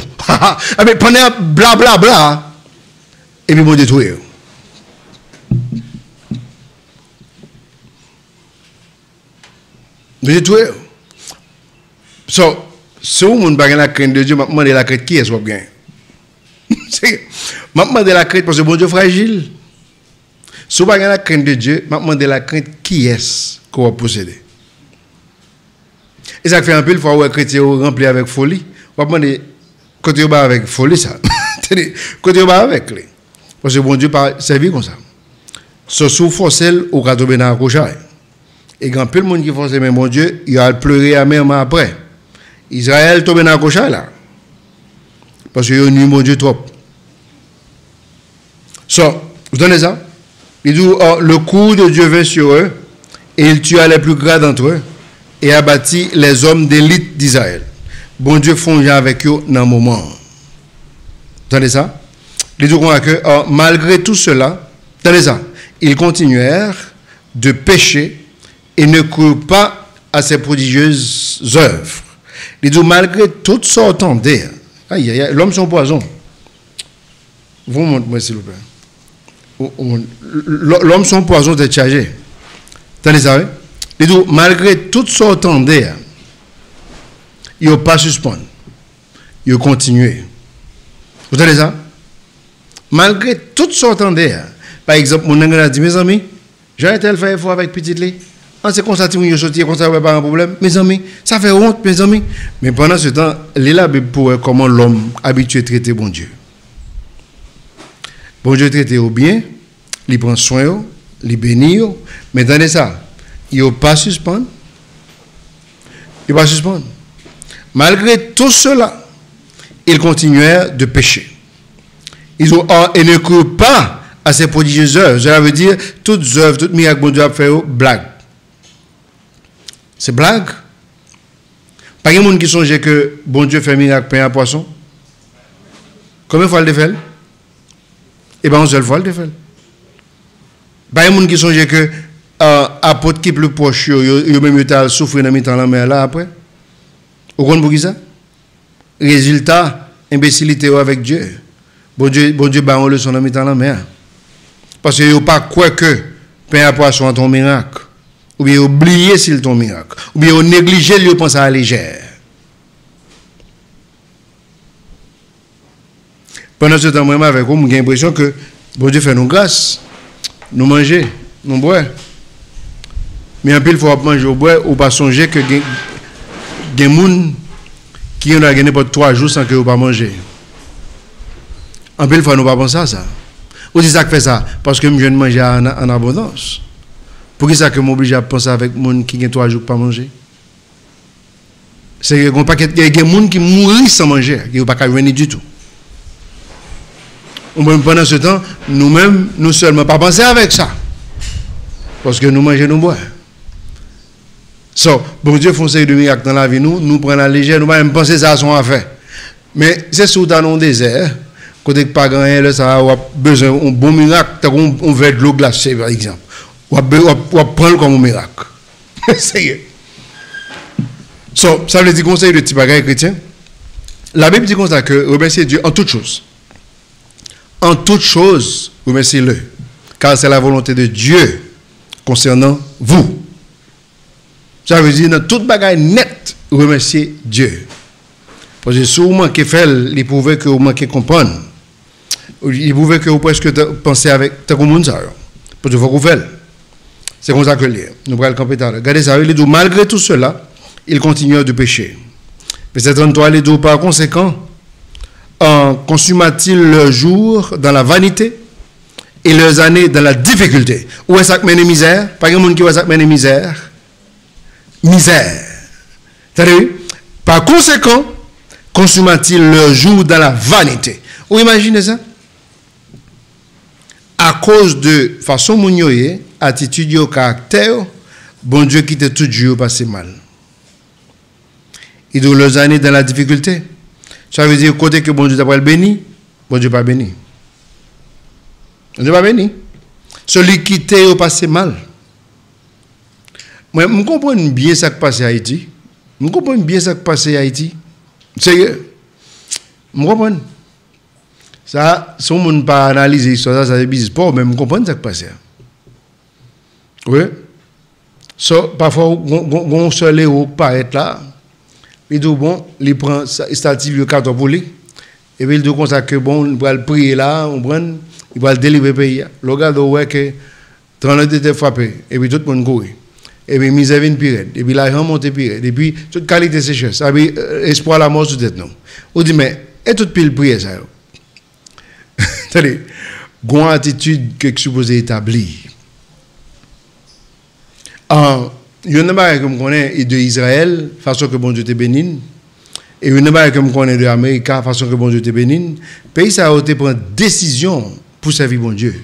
Mais pendant bla, et puis bon Dieu tout. Bon Dieu tout. So, si vous ne avez pas la crainte de Dieu, je demande la crainte qui est soit bien. Je demande la crainte parce que bon Dieu est fragile. Si vous n'avez pas la crainte de Dieu, je demande la crainte qui est qu'on va posséder. Et ça fait un peu, il faut avoir un chrétien rempli avec folie. On va demander, côté vous avec folie, ça. Côté vous avec lui. Parce que bon Dieu pas servi comme ça. Ce sous forcel au cas tomber dans la couche. Et quand peu le monde qui force mais mon Dieu, il a pleuré amèrement après. Israël tombe dans la couche là. Parce que il a nu mon Dieu trop. So, vous donnez ça? Il dit, oh, le coup de Dieu vint sur eux, et il tua les plus grands d'entre eux, et abattit les hommes d'élite d'Israël. Bon Dieu fonge avec eux dans le moment. Vous entendez ça? Il dit que oh, malgré tout cela, entendez ça, ils continuèrent de pécher et ne crurent pas à ses prodigieuses œuvres. Il dit malgré tout ça, entendez, l'homme son poison. Vous montrez-moi s'il vous plaît. L'homme son poison est chargé. Attendez ça, oui? Il dit, malgré tout ça, entendez, il n'a pas suspendu. Il a continué. Vous entendez ça? Malgré tout ça, entendez. Par exemple, mon a dit, mes amis, j'ai été le faire avec petit lit. C'est comme ça que vous sortez, comme ça, pas un problème. Mes amis, ça fait honte, mes amis. Mais pendant ce temps, il est là pour comment l'homme habitué à traiter bon Dieu. Bon Dieu traite au bien, il prend soin, il bénit, mais attendez ça, il n'a pas suspendu. Il n'a pas suspendu. Malgré tout cela, ils continuèrent de pécher. Ils ne crurent pas à ces prodigieuses œuvres. Cela veut dire, toutes œuvres, toutes miracles que bon Dieu a fait, blague. C'est blague. Pas de monde qui songe que bon Dieu fait miracle, pain à poisson. Combien de fois il le fait? Et bien, une seule fois, il le fait. Pas de monde qui songe que apôtre qui est plus proche, il même souffrir dans le la mer là après. Vous comprenez pour qui ça? Résultat, imbécilité avec Dieu. Bon Dieu, bah on le son dans la mer. Parce que vous pas quoi que pain à poisson est ton miracle. Ou bien oublier s'il ton miracle. Ou bien négliger, il pense à la légère. Pendant ce temps, moi, avec vous, j'ai l'impression que bon Dieu fait nous grâce, nous manger, nous boire. Mais en plus, il faut manger ou boire, ou pas songer que des gens qui ont gagné pour 3 jours sans que vous pas manger. En plus, il faut nous pas penser à ça. Ou c'est ça qui fait ça? Parce que je viens de manger en abondance. Pour qui ça que m'oblige à penser avec les gens qui ont 3 jours pas manger? C'est qu'il y a des gens qui mourent sans manger, qui n'ont pas qu'à venir du tout. Pendant ce temps, nous-mêmes, nous seulement pas penser avec ça. Parce que nous mangeons, nous boire. So, bon Dieu font série de miracles dans la vie, nous prenons la légère, nous même penser ça à son affaire. Mais c'est sous dans le désert, côté que pas grand là ça a besoin un bon miracle, on verre de l'eau glacée par exemple. On prendre comme un miracle. C'est so, ça veut dire conseil de petit bagage chrétien. La Bible dit comme ça que remercier Dieu en toutes choses. En toutes choses, remerciez-le. Car c'est la volonté de Dieu concernant vous. Ça veut dire dans toute bagaille nette, remercier Dieu. Parce que si vous manquez faire, il pouvait que vous manquez comprendre. Il pouvait que vous presque penser avec tout le monde. Parce que vous faites. C'est comme ça que nous allons camper tard. Regardez ça, il dit malgré tout cela, il continue de pécher. Verset 33, il dit par conséquent, consuma-t-il leurs jours dans la vanité et leurs années dans la difficulté. Où est-ce que mène misère? Pas de monde qui va ça mène misère. Misère. C'est-à-dire, par conséquent, consuma-t-il leurs jours dans la vanité. Vous imaginez ça? À cause de façon mounioye, attitude au caractère, bon Dieu qui était tout Dieu passé mal. Il doit leurs années dans la difficulté. Ça veut dire côté que bon Dieu t'a béni, bon Dieu pas béni. Bon Dieu pas béni. Celui qui était au passé mal. Moi, je comprends bien ce qui passe à Haïti. Je comprends bien ce qui passe à Haïti. Sérieux. Je comprends. Ça, si on ne peut pas analyser l'histoire, ça c'est bizarre. Mais je comprends ce qui passe. Oui. So, parfois, on se lève au paraît là. Il dit bon, il prend stative le carton pour lui. Et puis il dit comme ça que bon, il va le prier là, on prend, il va le délivrer le pays. Le gars doit que 30 était frappé. Et puis tout le monde courait. Et puis misère vient pire. Et puis l'argent monte pire. Et puis toute qualité sécheresse. Et puis espoir la mort sous tête non. On dit mais et toute pile prière ça. C'est-à-dire, une attitude que supposé établir. Il y a une chose que je connais de Israël, façon que bon Dieu te bénisse. Et il y a une chose que je connais de l'Amérique, façon que bon Dieu te bénisse. Le pays ça a été prendre décision pour servir bon Dieu.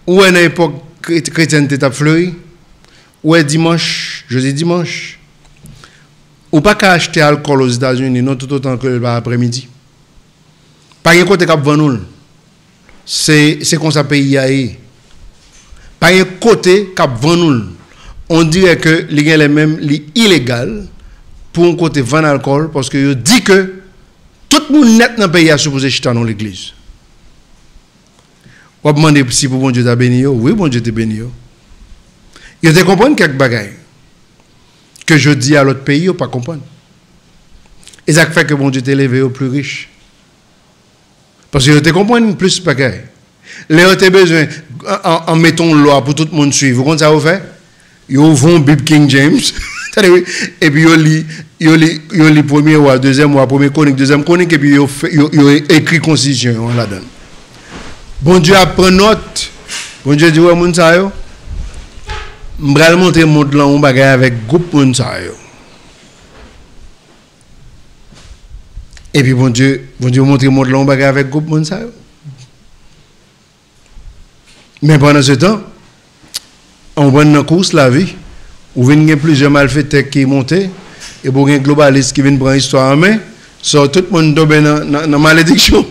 Où est l'époque chrétienne qui a fleuri? Où est dimanche, jeudi dimanche? Ou pas qu'à acheter alcool aux États-Unis, non tout autant que l'après-midi. Pas un côté cap vanoul. C'est comme ça pays a eu. Pas un côté cap vanoul. On dirait que les mêmes illégal pour un côté van alcool parce que dit que tout le monde net dans le pays a supposé chita dans l'église. On demande si pour bon Dieu t'a béni, oui bon Dieu t'a béni. Il te comprendre quelques bagailles que je dis à l'autre pays, pas comprendre. Et ça fait que bon Dieu t'a élevé au plus riche. Parce que te comprendre plus bagailles. Les ont besoin en mettant loi pour tout le monde suivre. Vous comprenez ça vous fait? Ils vont Bible King James. Et puis ils lit premier ou deuxième ou premier chronique, deuxième chronique et puis ils écrit constitution là-dedans. Bon Dieu a pris note. Bon Dieu dit ouais mon ça yo. M'bral montrer monde là on bagaille avec groupe mon ça yo. Et puis bon Dieu montre monde là on bagaille avec groupe mon ça yo. Mais pendant ce temps, on va dans la course la vie, où il y a plusieurs malfaiteurs qui montent, et pour un globaliste qui vient prendre l'histoire en main, so, tout le monde tombe dans la malédiction.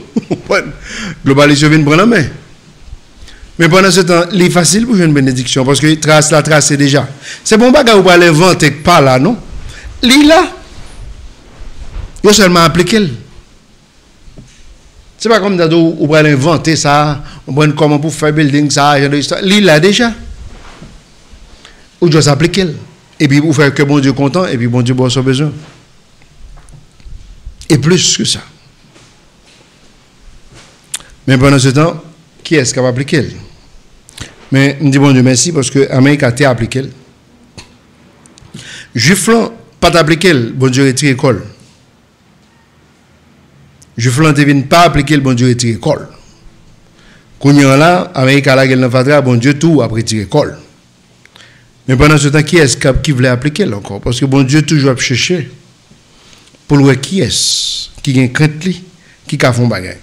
Globaliste vient prendre la main. Mais pendant ce temps, il est facile pour une bénédiction, parce que trace la trace déjà. C'est bon bagage ou pas l'inventer par là, non? Il là. Il faut seulement appliquer. C'est pas comme d'ado ou pas l'inventer ça, on prend comment pour faire building ça, il là déjà. Ou doit s'appliquer. Et puis vous faire que bon Dieu content, et puis bon Dieu boit son besoin. Et plus que ça. Mais pendant ce temps, qui est-ce qui va appliquer? Mais je dis bon Dieu merci parce que l'Amérique a été appliqué. Juiflan, pas t'appliquer, bon Dieu retire l'école. Juiflan ne vient pas appliquer, bon Dieu retire l'école. Quand il y a là, l'Amérique a la gueule dans le bon Dieu tout après tirer l'école. Mais pendant ce temps, qui est-ce qui voulait appliquer encore? Parce que bon Dieu toujours chercher pour voir qui est-ce qui a crainte qui a fait un bagage.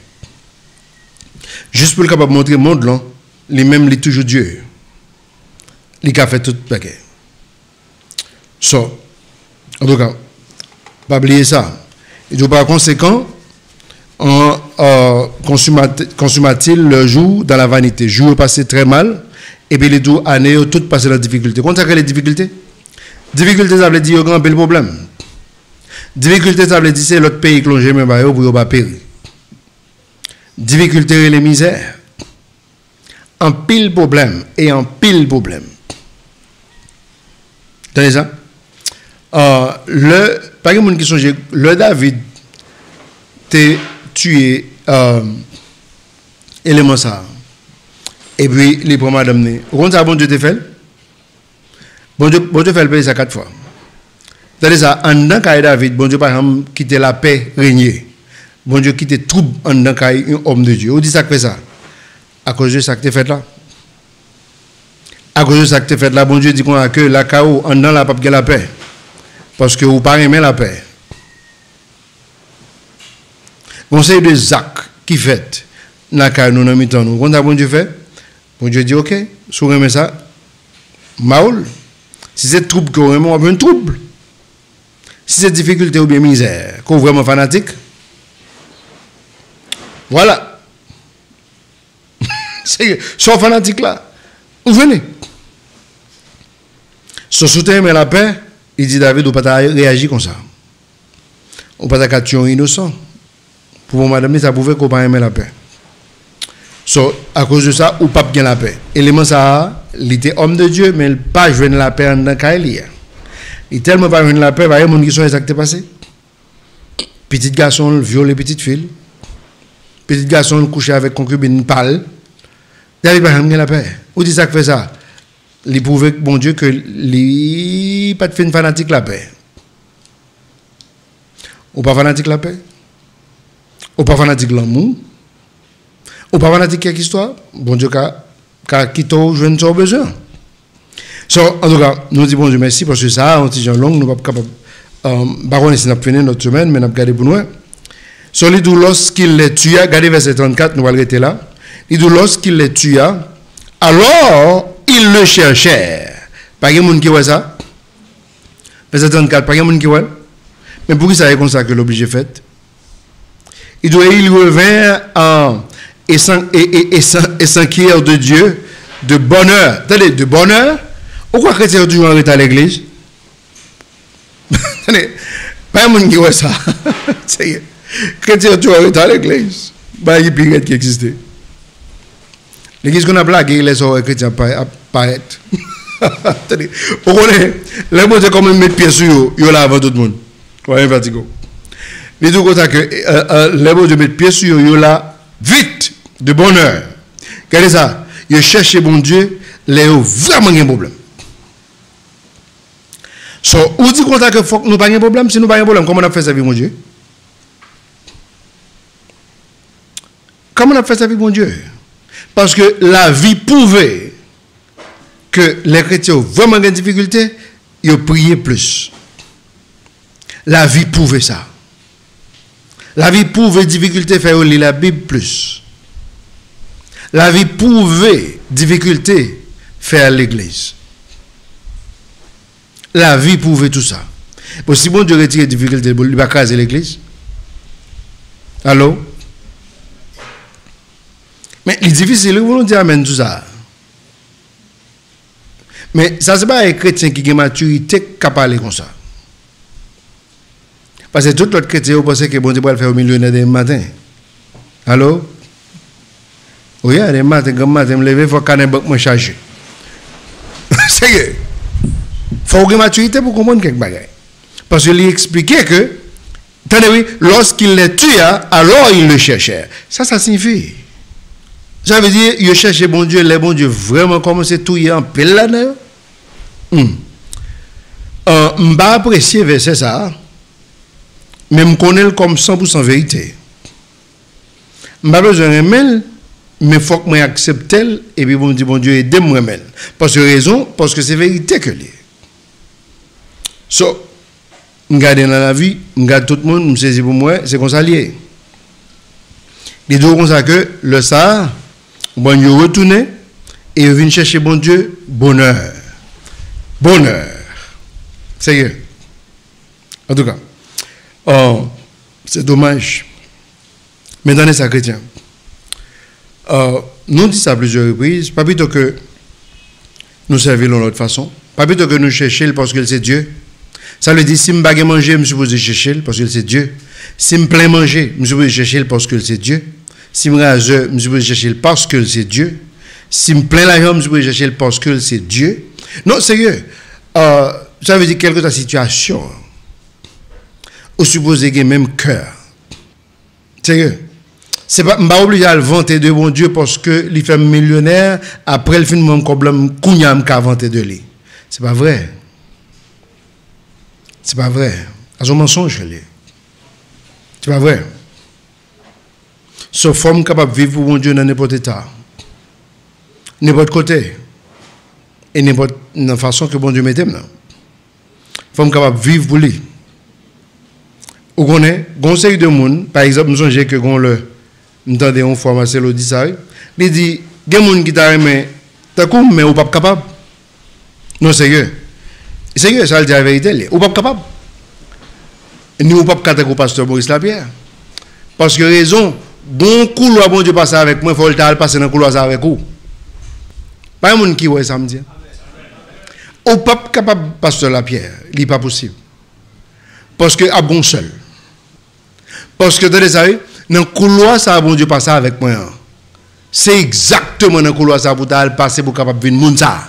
Juste pour le capable montrer le monde là, lui-même il est toujours Dieu. Il a fait tout bagage. So, en tout cas, pas oublier ça. Et donc, par conséquent, consomma-t-il le jour dans la vanité. Jour passé très mal, et puis les deux années, tout passé dans la difficulté. Comment ça crée les difficultés? Difficulté, ça veut dire qu'il y a un grand problème. Difficulté, ça veut dire c'est l'autre pays qui l'ont même pour ne pas périr. Difficulté et les misères. En pile problème et en pile problème. Tenez ça? Par exemple, qui songe, le David t'est tué élément ça. Et puis, les premiers d'amener. Vous comprenez ça, bon Dieu te fait? Bon Dieu fait le pays ça 4 fois. C'est-à-dire ça, en tant que David, bon Dieu, par exemple, quitte la paix, régner. Bon Dieu, quitte trouble en tant qu'un homme de Dieu. Vous dites ça que fait ça? À cause de ça que tu fait là. À cause de ça que tu fait là, bon Dieu dit qu'on a que la chaos, en dans la pape la paix. Parce que vous ne parlez pas la paix. Conseil de Zach qui fait, dans la chaos, nous n'avons pas nous. Quand bon Dieu fait, bon Dieu dit ok, si vous aimez ça, maoul. Si c'est trouble que vous aimez, on a un trouble. Si c'est difficulté ou bien misère, qu'on est vraiment fanatique, voilà. C'est son fanatique là. Vous venez. Ce soutien mais la paix, il dit David, ou pas réagir comme ça. Ou pas tuer un innocent. Pour madame, ça pouvait qu'on pas aimer la paix. So, à cause de ça, ou pas bien la paix. Élément ça, il était homme de Dieu, mais il n'a pas joué la paix en tant qu'il il est tellement pas joué la paix, il y a des gens qui sont exactement passés. Petit garçon violé petite fille. Petit garçon couché avec concubine pâle. David n'a pas la paix. Où dit ça que fait ça? Il prouve, bon Dieu, que il n'a pas de fin fanatique la paix. Ou pas fanatique la paix? Ou pas fanatique l'amour? Ou pas fanatique quelque histoire? Bon Dieu, car quitté je ne suis besoin. So, en tout cas, nous disons bon Dieu merci parce que ça, on dit long, nous ne sommes pas capables. Baron, si nous avons fini notre semaine, mais nous avons gardé pour nous. So, il dit lorsqu'il les tua, regardez verset 34, nous allons arrêter là. Il dit lorsqu'il les tua, alors il le cherchait. Pas de monde qui voit ça? Verset 34, pas de monde qui voit? Mais pour qui ça est comme ça que l'obligé fait? Il doit il revint et s'enquiert de Dieu de bonheur. Attendez, de bonheur? Pourquoi chrétien toujours arrêté à l'église? Pas de monde qui voit ça. Chrétien toujours arrêté à l'église. Pas de pirate qui existait. L'église qu'on a blagué, les autres chrétiens paraître. Attendez, vous connaissez, les gens comme ils mettent pied sur eux, ils sont là avant tout le monde. Vous voyez, Vertigo. Mais tout comme ça que les gens mettent pied sur eux, ils sont là vite, de bonheur. Regardez ça, ils cherchent bon Dieu, les ont vraiment un problème. So, ou dit comme ça que faut que nous pas un problème, si nous pas un problème, comment on a fait ça, mon Dieu? Comment on a fait ça, mon Dieu? Parce que la vie prouvait que les chrétiens ont vraiment des difficultés, ils ont prié plus. La vie prouvait ça. La vie prouvait difficulté faire lire la Bible plus. La vie prouvait difficulté faire l'église. La vie prouvait tout ça. Bon, si bon Dieu retire les difficultés, il va craser l'église. Allô? Mais il est difficile, vous nous dire amen tout ça. Mais ça, ce n'est pas un chrétien qui a maturité qui a parlé comme ça. Parce que tout l'autre chrétien, vous pensez que bon Dieu va le faire au millionnaire des matins. Allô? Oui, des matins, comme matin, me lever, il faut qu'on ait me charger. C'est que, il faut avoir une maturité pour comprendre quelque chose. Parce qu'il expliquait que, attendez, oui, lorsqu'il les tua, alors il le cherchait. Ça signifie. Ça veut dire, il cherche bon Dieu, les bons dieux vraiment commencé à touiller en pile là-dedans. Je ne pas apprécier verset ça, mais je connais comme 100% vérité. Je n'ai pas besoin de remède, mais il faut que je accepte et puis bon Dieu aide-moi remède. Parce que raison, parce que c'est vérité que c'est. So, je garde dans la vie, je garde tout le monde, je me saisis pour moi, c'est comme ça lié. Les deux comme ça que le ça, bon Dieu retourne et vient chercher bon Dieu bonheur. Bonheur. Sérieux. En tout cas, c'est dommage. Mais dans les sacs chrétiens, nous disons ça à plusieurs reprises, pas plutôt que nous servir de l'autre façon, pas plutôt que nous chercher parce que c'est Dieu. Ça veut dire, si je ne peux manger, je suis supposé chercher parce que c'est Dieu. Si je plein manger, je suis supposé chercher parce que c'est Dieu. Si je rase, je suis supposé chercher parce que c'est Dieu. Si je plein l'argent, je suis supposé chercher parce que c'est Dieu. Non, sérieux. Ça veut dire quelle que soit la situation, on suppose qu'il y a même cœur. Sérieux. C'est pas, je ne suis pas obligé à le vanter de bon Dieu parce que il fait millionnaire, après le film, mon problème, Kounyam qu'a vanté de lui. C'est pas vrai. C'est pas vrai. C'est un mensonge. C'est pas vrai. Sauf femme capable de vivre pour bon Dieu dans n'importe état. N'importe côté. Et n'importe façon que bon Dieu mette maintenant. Femme capable de vivre pour lui. Ou qu'on est, conseil de monde, par exemple, nous songeons que qu'on le, nous entendons une fois Marcelo dit ça, il dit, il y a des gens qui t'ont aimé, t'as comme, mais ou pas capable. Non, sérieux. Sérieux, ça le dit la vérité, ou pas capable. Ni ou pas capable pasteur Maurice Lapierre. Parce que raison, bon couloir bon Dieu passe avec moi, il faut le temps passer dans le couloir avec vous. Pas un monde qui ouais ça me dit. Ou pas capable pasteur Lapierre, il n'est pas possible. Parce que à bon seul. Parce que dans le couloir ça bon Dieu passe avec moi. C'est exactement dans le couloir ça pour passer pour capable venir monde ça.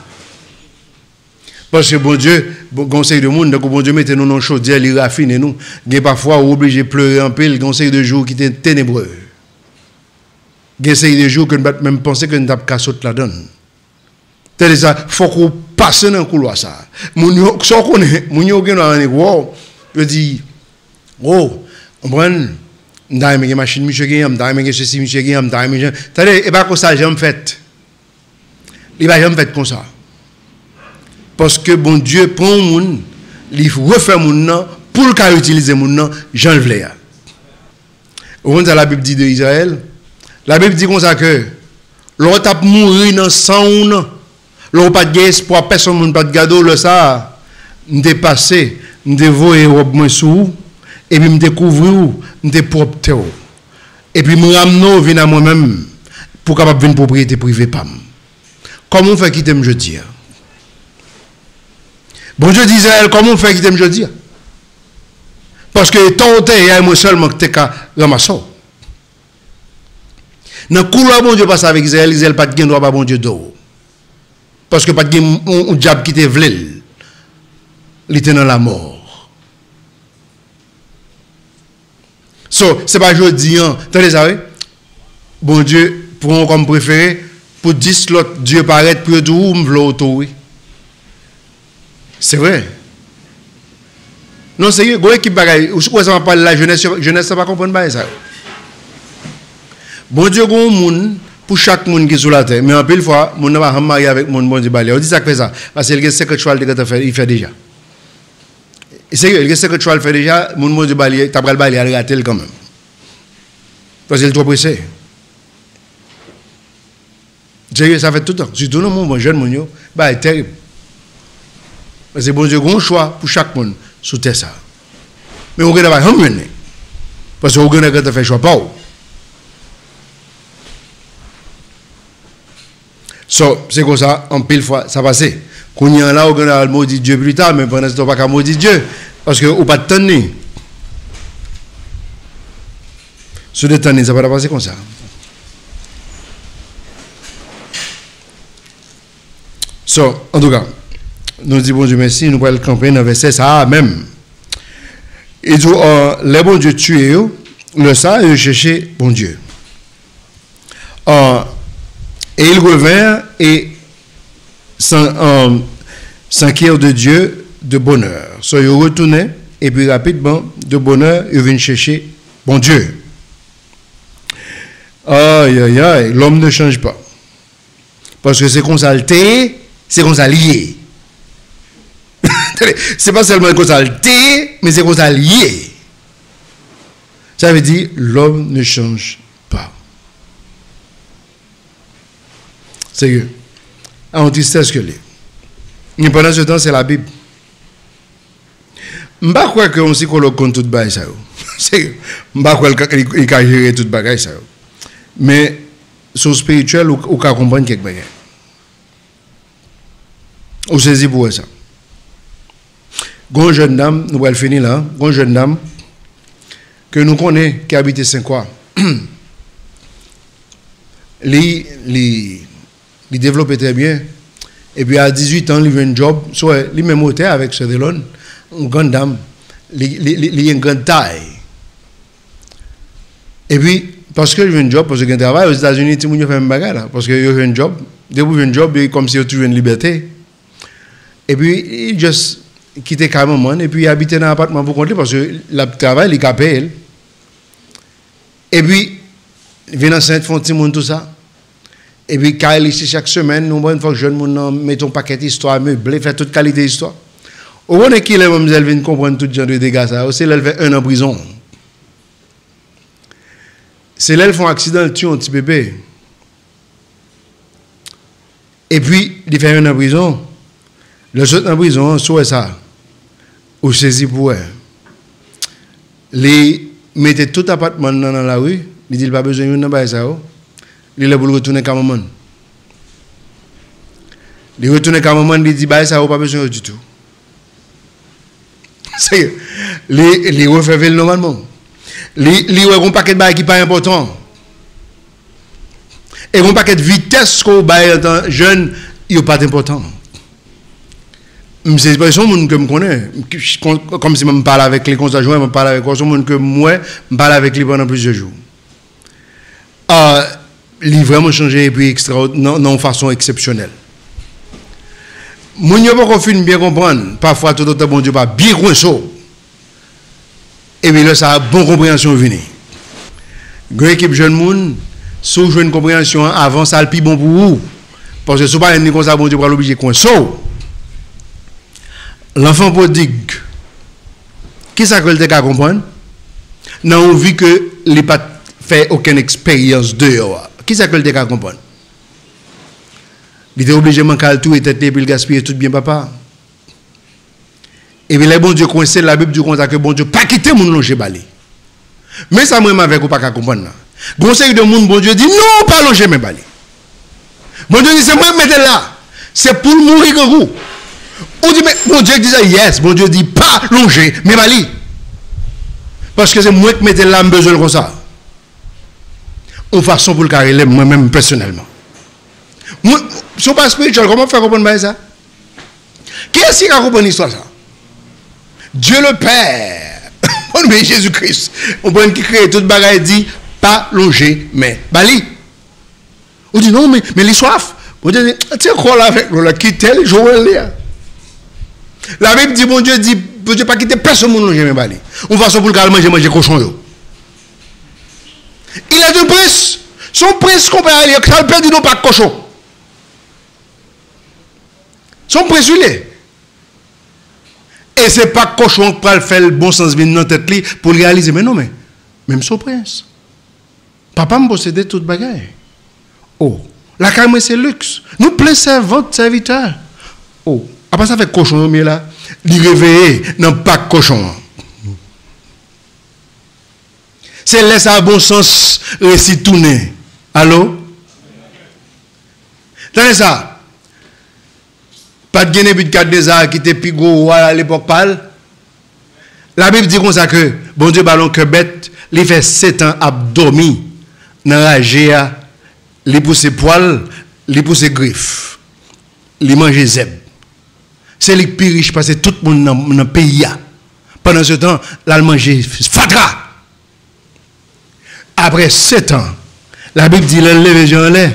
Parce que bon Dieu, conseil de monde, donc bon Dieu mettez nous dans le chaudière, il raffine nous. Il y a parfois obligé de pleurer un peu, le conseil de jour qui était ténébreux. Il y a conseil de jour que nous ne même penser que nous avons qu'à sauter la donne. C'est ça, il faut qu'on passe dans le couloir ça. Mon yo connaît, mon yo connaît, wow, je dis, oh, on prend, on a une machine, monsieur Guillaume, on a une ceci, monsieur Guillaume, on a une, c'est-à-dire, et pas comme ça, j'aime fait. Il va jamais fait comme ça. Parce que bon Dieu prend le monde, il refait le monde pour le utiliser le monde, j'en veux. Vous voyez la Bible dit de Israël. La Bible dit comme ça que l'on tape mourir dans 100 ans, l'on pas de espoir, personne n'a pas de gado, le ça, m'te passé, m'te voyer robe moins sous, et puis m'te couvrir, m'te propre. Et puis me ramener vinn à moi-même pour capable venir propriété privée pam. Comment on fait quitter me jeudi? Bon Dieu d'Israël, comment on fait quitter me jeudi? Parce que tant que il y a moi seulement que t'es qu'à ramasser. Dans le couloir, bon Dieu passe avec Israël, Israël pas de droit pas bon Dieu d'eau. Parce que pas de un diable qui te vlel. Il était dans la mort. So, c'est pas jeudi, hein. Attendez ça, oui? Bon Dieu, pour un comme préféré, pour 10 l'autre, Dieu paraît pour tout, me v'l'auto, oui. C'est vrai. Non, sérieux, vous qui bagaille, ou quoi ça va parler la jeunesse, jeunesse ça va comprendre pas ça. Bon Dieu, gon moun pour chaque monde qui est sur la terre, mais en pile fois, moun n'a pas marié avec moun bon Dieu balé. On dit ça fait ça parce que le 50 cheval de fait, il fait déjà. Sérieux, le 50 cheval fait déjà, moun bon Dieu balé, t'as pris le balé, il raté quand même. Parce qu'il est trop pressé. Sérieux, ça fait tout le temps. Surtout dans mon jeune moun yo, bah c'est terrible. Parce que bon Dieu, un choix pour chaque monde sous terre ça. Mais on ne peut pas mener. Parce que on ne peut pas faire choix pas. So, c'est comme ça, en pile fois, ça passe. Quand on y a là, on a maudit Dieu plus tard, mais pendant ce temps, on ne peut pas maudire Dieu. Parce qu'on n'a pas de temps. Sur le temps, ça ne va pas passer comme ça. So, en tout cas, nous disons bon Dieu merci, nous allons camper dans le verset ça même. Et dit, les bon Dieu tués, le ça, et chercher bon Dieu. Et il revint et s'enquiert de Dieu de bonheur. So, il retournait et puis rapidement, de bonheur, il vient chercher bon Dieu. Aïe, aïe, aïe, l'homme ne change pas. Parce que c'est consalté, c'est consallié. C'est pas seulement consalté, mais c'est consallié. Ça veut dire, l'homme ne change pas. Sérieux. En tristesse que les. Mais pendant ce temps, c'est la Bible. Je ne crois pas qu'un psychologue compte tout le ça. Je ne crois pas qu'il peut gérer tout le ça. Mais, sur spirituel, ou peut comprendre quelque chose. Ou saisi pour ça. Une jeune dame, nous allons finir là, une jeune dame que nous connaissons, qui habite Saint-Croix. Il développe très bien. Et puis à 18 ans, il a un job, soit il même hôtel avec ce Delon, une grande dame, il a une grande taille. Et puis, parce que il a un job, parce qu'il a un travail aux États-Unis, tout le monde fait un bagage là, parce qu'il a un job, depuis qu'il a un job, il est comme si il a trouvé une liberté. Et puis, il juste quitté carrément, et puis il habitait dans un appartement pour compter, parce que le travail, il a payé. Et puis, il vient enceinte, font tout le monde tout ça. Et puis, quand il est ici chaque semaine, nous, une fois que jeune monde met un paquet d'histoire, meublé, fait toute qualité d'histoire. Au moment où il est même, elle vient comprendre tout genre de dégâts, ça. Aussi, elle fait 1 an en prison. C'est là qu'ils font un accident, ils tuent un petit bébé. Et puis, il fait 1 an en prison. Le saute en prison, soit ça. Ou saisi pour elle. Il mettait tout appartement dans la rue. Il dit, il n'a pas besoin de ça. Il est pour retourner à maman. Il retourne à maman, il dit, ça n'a pas besoin du tout. C'est il refait normalement. Il a un paquet de bails qui n'est pas important. Et un paquet de vitesse qu'on baille en jeune, il n'est pas important. C'est pas son monde que je connais. Comme si je me parle avec les constations, je me parle avec son monde que moi, je parle avec lui pendant plusieurs jours. Il a vraiment changé et puis extraordinaire, non, façon exceptionnelle. Mon ne pas bien comprendre. Parfois, tout le temps, bon Dieu, pas bien coincé. Et puis là, ça a bonne compréhension venue. Une équipe jeune monde, si vous avez une compréhension avant, ça a le plus bon pour vous. Parce que si vous n'avez pas comme ça, bon Dieu, pour l'obligé coincé. L'enfant prodigue, qui ça que le cas comprendre? Non, on vit que il n'a pas fait aucune expérience dehors. Qui ça que le cas comprendre? Il était obligé de manquer tout et tête et puis gaspiller tout bien papa. Et puis les bon Dieu coincé la Bible du compte que bon Dieu pas quitter mon loger balé. Mais ça moi avec ou pas comprendre. Conseil de monde bon Dieu dit non pas loger mais balé. Bon Dieu dit c'est moi mettre là. C'est pour mourir que vous. On dit mais bon Dieu dit ça yes, bon Dieu dit pas longer mais balé. Parce que c'est moi qui mettais là besoin comme ça. En façon pour le carré moi-même personnellement. Moi, si on pas spirituel, comment faire comprendre ça? Qui est-ce qui a compris l'histoire ça? Dieu le Père, mais Jésus-Christ, on peut qui crée toute bagaille dit pas loger, mais bali. On dit non, mais les soif. On dit, tiens, quoi là avec nous, qui tel Joël là? La Bible dit, bon Dieu dit, bon Dieu pas quitter personne pour loger, mais bali. On va pour le manger cochon. Yo. Il a un prince. Son prince qu'on peut aller, ça le perd, dit non pas cochon. Son prince, il est. Et ce n'est pas cochon qui va faire le bon sens dans la tête pour réaliser. Mais non, mais même son prince. Papa me possédait toute bagaille. Oh, la carrière c'est luxe. Nous plein servantes, serviteurs. Oh, après ça fait cochon, mais là, il réveille, non pas cochon. C'est laisser à bon sens récit tourner. Allô? Tenez ça. Pas de Guinée, but de 4 des arts qui était plus gros à l'époque pâle. La Bible dit comme ça que, bon Dieu, ballon que bête, il fait 7 ans abdomi dans la géa, il pousse poils, il pousse griffes, il mange zeb. C'est le plus riche parce que tout le monde dans le pays. Pendant ce temps, il a mangé fatra. Après 7 ans, la Bible dit, il a levé Jean lait.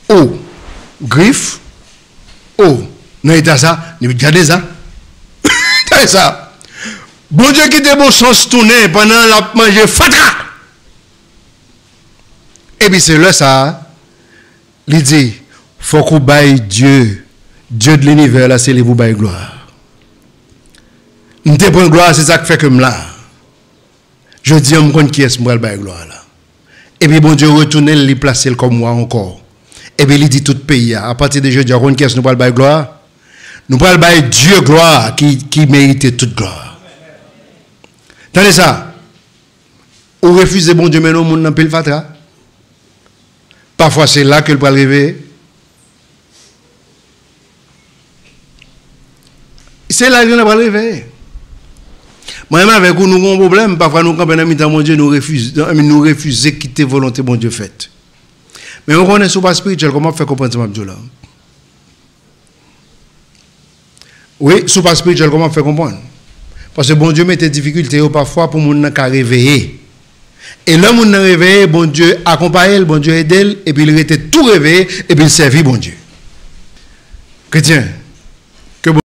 Oh, griffes. Oh, non, il y a ça, il y a ça. C'est ça. Bon Dieu qui était bon sens tourner pendant la manger fatra. Et puis c'est là ça. Il dit, faut qu'on baille Dieu. Dieu de l'univers, là, c'est les vous baille gloire. Nous te prends gloire, c'est ça qui fait que là. Je dis, on me connaît qui est-ce que je baille gloire là. Et puis bon Dieu retourne, il place comme moi encore. Et bien, il dit tout pays, à partir de jeudi, on qui est-ce nous baille gloire. Nous parlons de Dieu gloire qui méritait toute gloire. Tenez ça. Ou refuser bon Dieu, mais non, mon pile fatra. Parfois, c'est là que le va réveiller. C'est là que le va réveiller. Moi-même, avec vous, nous avons un problème. Parfois, nous, quand mon Dieu, nous refusons de quitter la volonté de mon Dieu faite. Mais on connaît ce pas spirituel, comment faire comprendre ce que là? Oui, ce pas spirituel, comment faire comprendre? Parce que bon Dieu met des difficultés parfois pour moun ka réveiller. Et là, moun réveillé, bon Dieu accompagne, bon Dieu aide, et puis il était tout réveillé, et puis il servit bon Dieu. Chrétien.